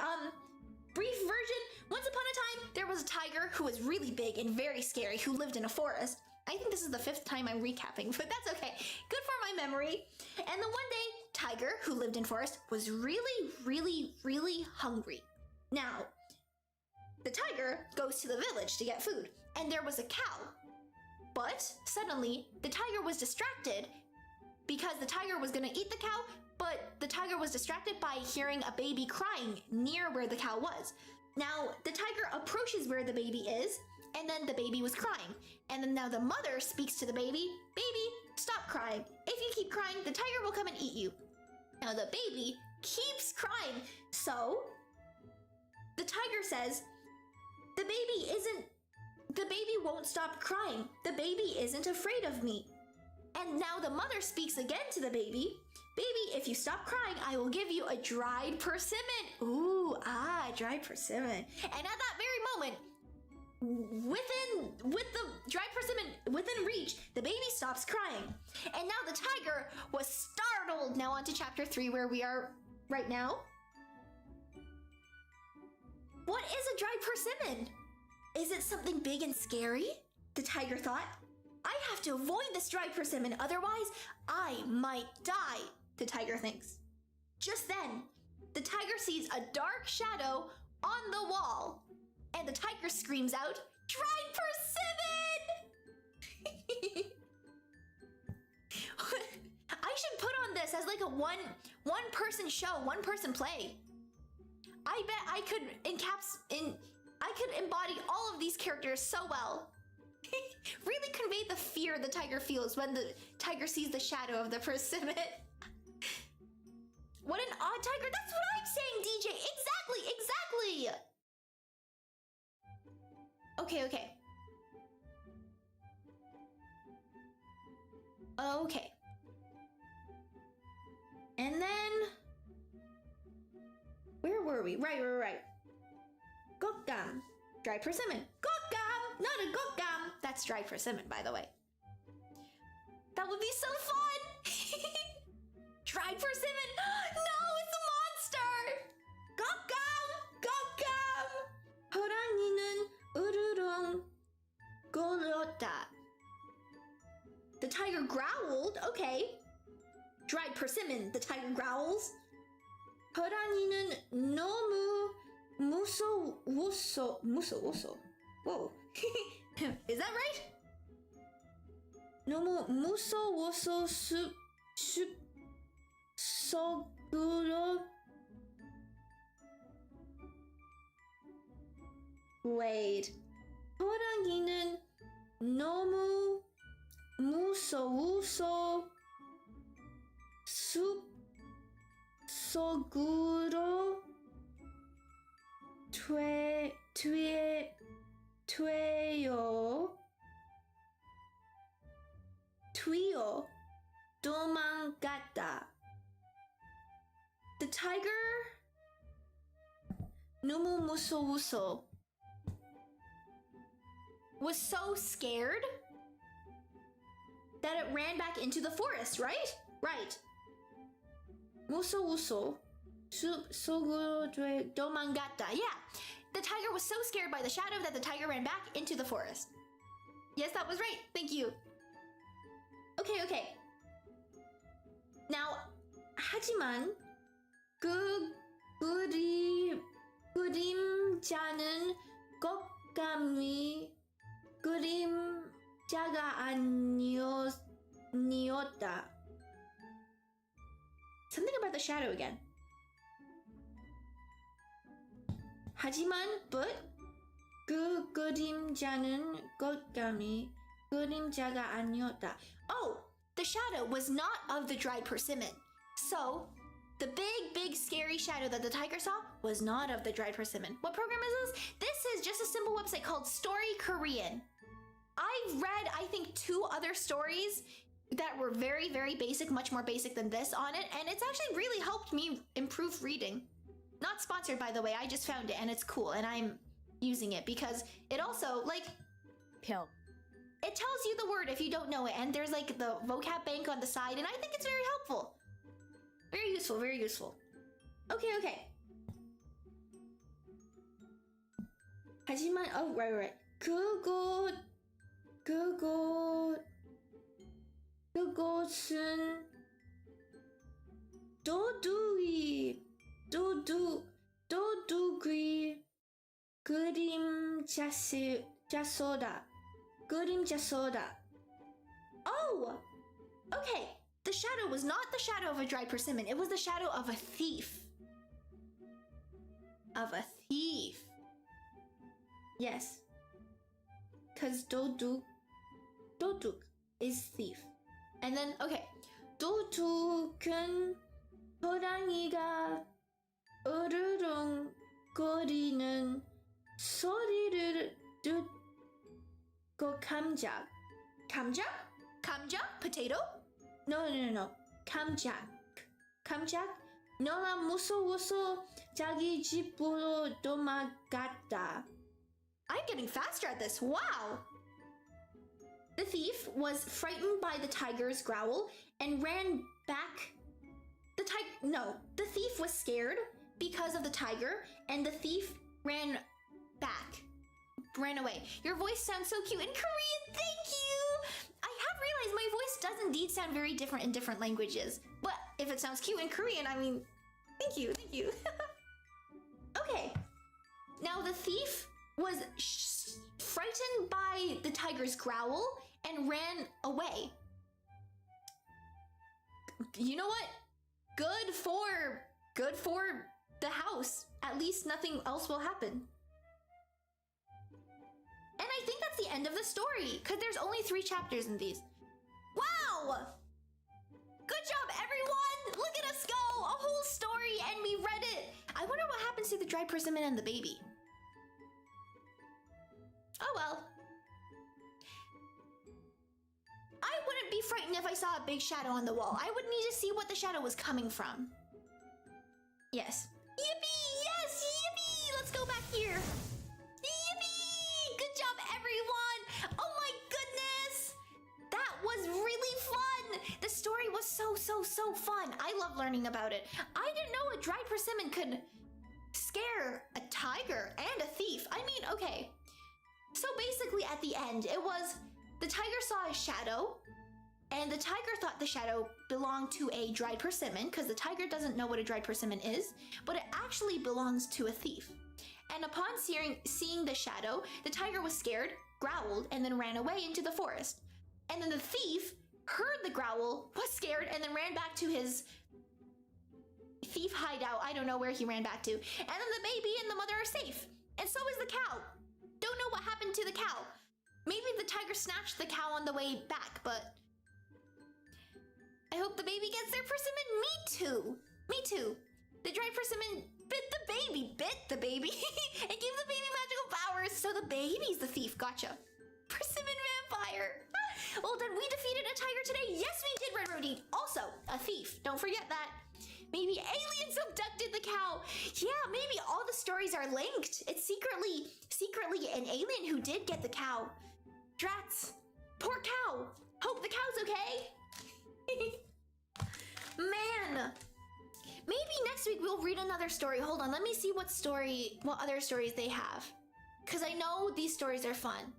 Brief version, once upon a time, there was a tiger who was really big and very scary who lived in a forest. I think this is the 5th time I'm recapping, but that's okay. Good for my memory. And then one day, tiger who lived in forest was really, really, really hungry. Now, the tiger goes to the village to get food, and there was a cow. But suddenly, the tiger was distracted because the tiger was gonna eat the cow, but the tiger was distracted by hearing a baby crying near where the cow was. Now, the tiger approaches where the baby is, and then the baby was crying. And then now the mother speaks to the baby, "Baby, stop crying. If you keep crying, the tiger will come and eat you." Now the baby keeps crying, so the tiger says, the baby won't stop crying. The baby isn't afraid of me. And now the mother speaks again to the baby, "Baby, if you stop crying, I will give you a dried persimmon." Ooh, dried persimmon. And at that very moment, with the dried persimmon within reach, the baby stops crying. And now the tiger was startled. Now on to chapter 3 where we are right now. What is a dried persimmon? Is it something big and scary? The tiger thought. I have to avoid this dried persimmon, otherwise I might die, the tiger thinks. Just then, the tiger sees a dark shadow on the wall, and the tiger screams out, "Dried persimmon!" I should put on this as like a one person show, one person play. I bet I could embody all of these characters so well. Really convey the fear the tiger feels when the tiger sees the shadow of the persimmon. What an odd tiger. That's what I'm saying, DJ. Exactly. Okay. And then, where were we? Right. ꖓCHAT. Dried persimmon. ꖓCHAT, not a ꖓCHAT. That's dried persimmon, by the way. That would be so fun. Dried persimmon. No, it's a monster. ꖓCHAT. 호랑이는 으르렁 걸었다. The tiger growled. Okay. Dried persimmon. The tiger growls. 호랑이는 너무 무서웠어. Whoa. Is that right? 너무 무서워서 속으로. Wait. 호랑이는 너무 무서워서 속으로 튀어 도망갔다. The tiger 너무 무서워서 was so scared that it ran back into the forest, right? Right. 무서워서 속으로 도망갔다. Yeah, the tiger was so scared by the shadow that the tiger ran back into the forest. Yes, that was right. Thank you. Okay. Now, 하지만 그 그림자는 그림자가 아니었다. Something about the shadow again. 하지만, but 그 그림자는 그림자가 아니었다. Oh, the shadow was not of the dried persimmon. So, the big, scary shadow that the tiger saw was not of the dried persimmon. What program is this? This is just a simple website called Story Korean. I've read, I think, 2 other stories that were very, very basic, much more basic than this on it, and it's actually really helped me improve reading. Not sponsored, by the way, I just found it and it's cool, and I'm using it because it also, like, 벽, it tells you the word if you don't know it, and there's like the vocab bank on the side, and I think it's very helpful. Very useful, very useful. Okay. 하지만 right. 그것은 도둑이 그림자소다. Oh! Okay. The shadow was not the shadow of a dried persimmon. It was the shadow of a thief. Yes. Because 도둑 is thief. And then, okay. 도둑은 호랑이가 으르렁거리는 소리를 듣고 감자? Potato? No. 감작? 너나 무서워서 자기 집으로 도망갔다. I'm getting faster at this. Wow! The thief was frightened by the tiger's growl and ran back. The thief was scared because of the tiger, and the thief ran away. Your voice sounds so cute in Korean. Thank you. I have realized my voice does indeed sound very different in different languages, but if it sounds cute in Korean, I mean, thank you. Okay. Now the thief was frightened by the tiger's growl and ran away. You know what? Good for the house. At least nothing else will happen. And I think that's the end of the story, because there's only 3 chapters in these. Wow! Good job, everyone! Look at us go! A whole story, and we read it! I wonder what happens to the dried persimmon and the baby. Oh well. I wouldn't be frightened if I saw a big shadow on the wall. I would need to see what the shadow was coming from. Yes. Yippee! Yes! Yippee! Let's go back here. Yippee! Good job, everyone! Oh my goodness! That was really fun! The story was so fun. I love learning about it. I didn't know a dried persimmon could scare a tiger and a thief. I mean, okay. So basically at the end, it was the tiger saw a shadow, and the tiger thought the shadow belonged to a dried persimmon, because the tiger doesn't know what a dried persimmon is, but it actually belongs to a thief. And upon seeing the shadow, the tiger was scared, growled, and then ran away into the forest. And then the thief heard the growl, was scared, and then ran back to his thief hideout. I don't know where he ran back to. And then the baby and the mother are safe. And so is the cow. Don't know what happened to the cow. Maybe the tiger snatched the cow on the way back, but I hope the baby gets their persimmon. Me too. The dried persimmon bit the baby, and gave the baby magical powers, so the baby's the thief. Gotcha. Persimmon vampire. Well done, we defeated a tiger today. Yes, we did, Red Roadie. Also, a thief. Don't forget that. Maybe aliens abducted the cow. Yeah, maybe all the stories are linked. It's secretly an alien who did get the cow. Drats. Poor cow. Hope the cow's okay. Man. Maybe next week we'll read another story. Hold on, let me see what other stories they have. Because I know these stories are fun.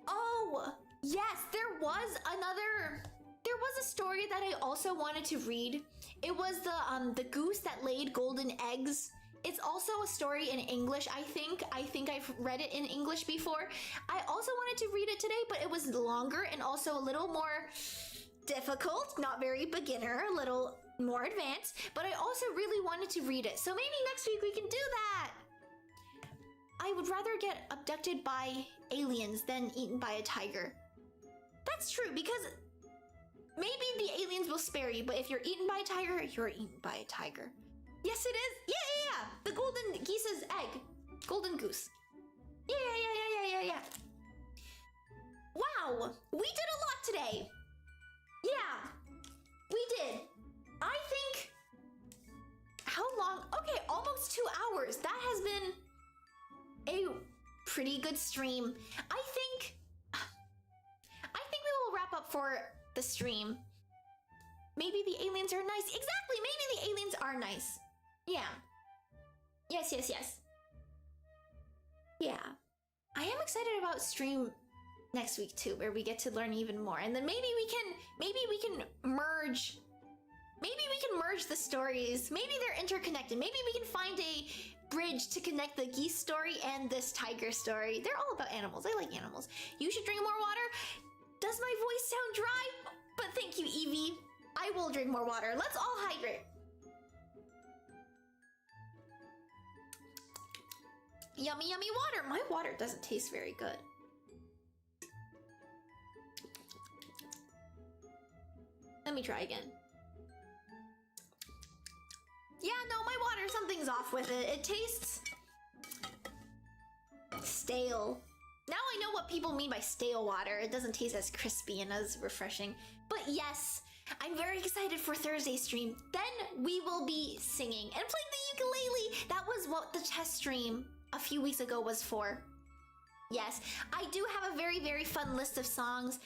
Oh, yes, there was a story that I also wanted to read. It was the goose that laid golden eggs. It's also a story in English, I think. I think I've read it in English before. I also wanted to read it today, but it was longer and also a little more difficult. Not very beginner, a little more advanced. But I also really wanted to read it. So maybe next week we can do that. I would rather get abducted by aliens than eaten by a tiger. That's true, because maybe the aliens will spare you, but if you're eaten by a tiger, you're eaten by a tiger. Yes, it is. Yeah. The golden geese's egg. Golden goose. Yeah. Wow, we did a lot today. Yeah, we did. I think, how long? Okay, almost 2 hours. That has been a pretty good stream. I think we will wrap up for the stream. Maybe the aliens are nice. Exactly, maybe the aliens are nice. Yeah. Yes. Yeah. I am excited about stream next week too, where we get to learn even more. And then maybe we can merge the stories. Maybe they're interconnected. Maybe we can find a bridge to connect the geese story and this tiger story. They're all about animals. I like animals. You should drink more water. Does my voice sound dry? But thank you, Evie. I will drink more water. Let's all hydrate. Yummy, yummy water. My water doesn't taste very good. Let me try again. Yeah, no, my water, something's off with it. It tastes stale. Now I know what people mean by stale water. It doesn't taste as crispy and as refreshing. But yes, I'm very excited for Thursday stream. Then we will be singing and playing the ukulele. That was what the test stream a few weeks ago was for. Yes, I do have a very, very fun list of songs.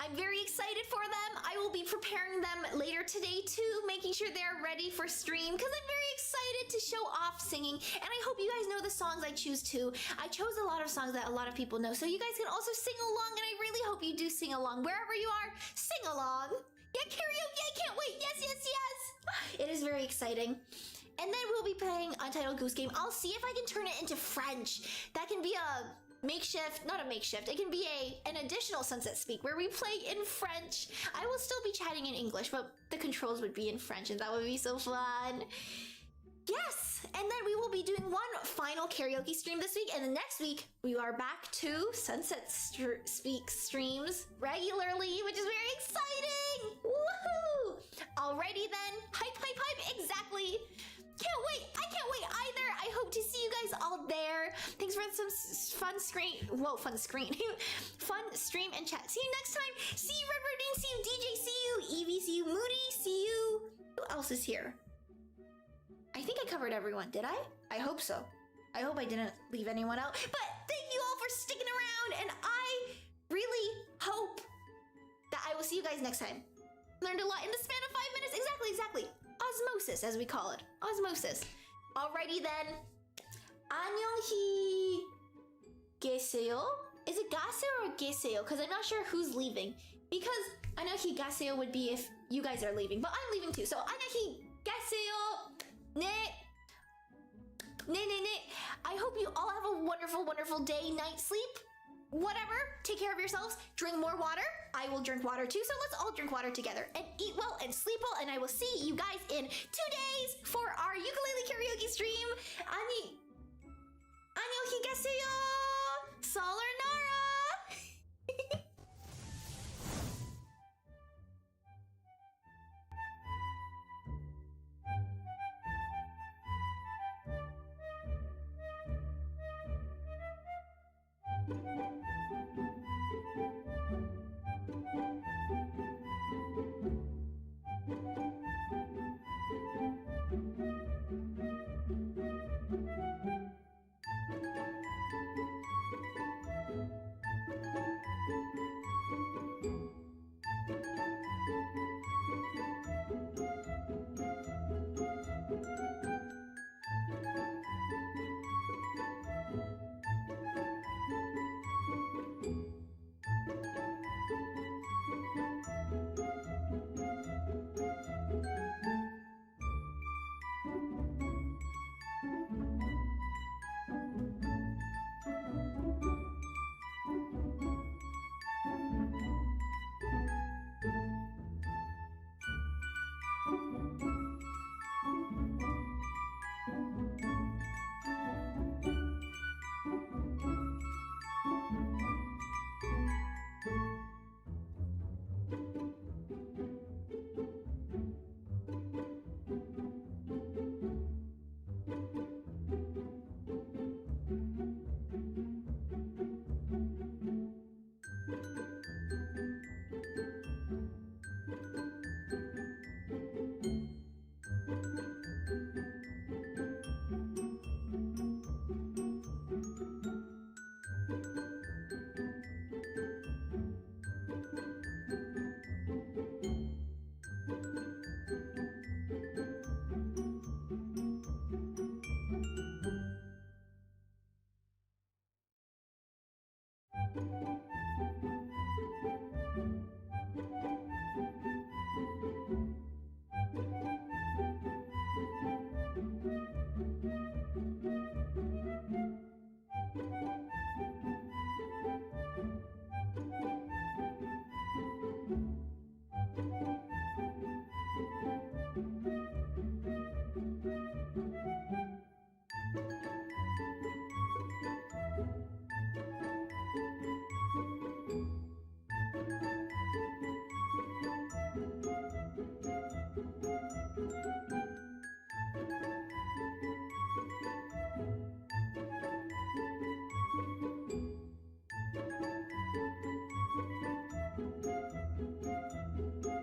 I'm very excited for them. I will be preparing them later today too, making sure they're ready for stream because I'm very excited to show off singing. And I hope you guys know the songs I choose too. I chose a lot of songs that a lot of people know, so you guys can also sing along, and I really hope you do sing along. Wherever you are, sing along. Yeah, karaoke, I can't wait. Yes, yes, yes. It is very exciting. And then we'll be playing Untitled Goose Game. I'll see if I can turn it into French. That can be a makeshift, not a makeshift, it can be an additional Sunset Speak where we play in French. I will still be chatting in English, but the controls would be in French, and that would be so fun. Yes, and then we will be doing one final karaoke stream this week, and the next week we are back to Sunset Speak streams regularly, which is very exciting. Woohoo! Alrighty then, hype, hype, hype, exactly. Can't wait! I can't wait either! I hope to see you guys all there. Thanks for some fun screen. Whoa, fun screen. Fun stream and chat. See you next time. See you, Redbird, see you, DJ, see you, Evie, see you, Moody, see you. Who else is here? I think I covered everyone, did I? I hope so. I hope I didn't leave anyone out. But thank you all for sticking around, and I really hope that I will see you guys next time. Learned a lot in the span of 5 minutes. Exactly. Osmosis, as we call it. Osmosis. Alrighty then. 안녕히 계세요? Is it 가세요 or 계세요? Because I'm not sure who's leaving. Because 안녕히 가세요 would be if you guys are leaving, but I'm leaving too. So 안녕히 가세요. 네. I hope you all have a wonderful, wonderful day, night, sleep. Whatever, take care of yourselves, drink more water. I will drink water too, so let's all drink water together and eat well and sleep well, and I will see you guys in 2 days for our ukulele karaoke stream. 안녕히 계세요. 썰을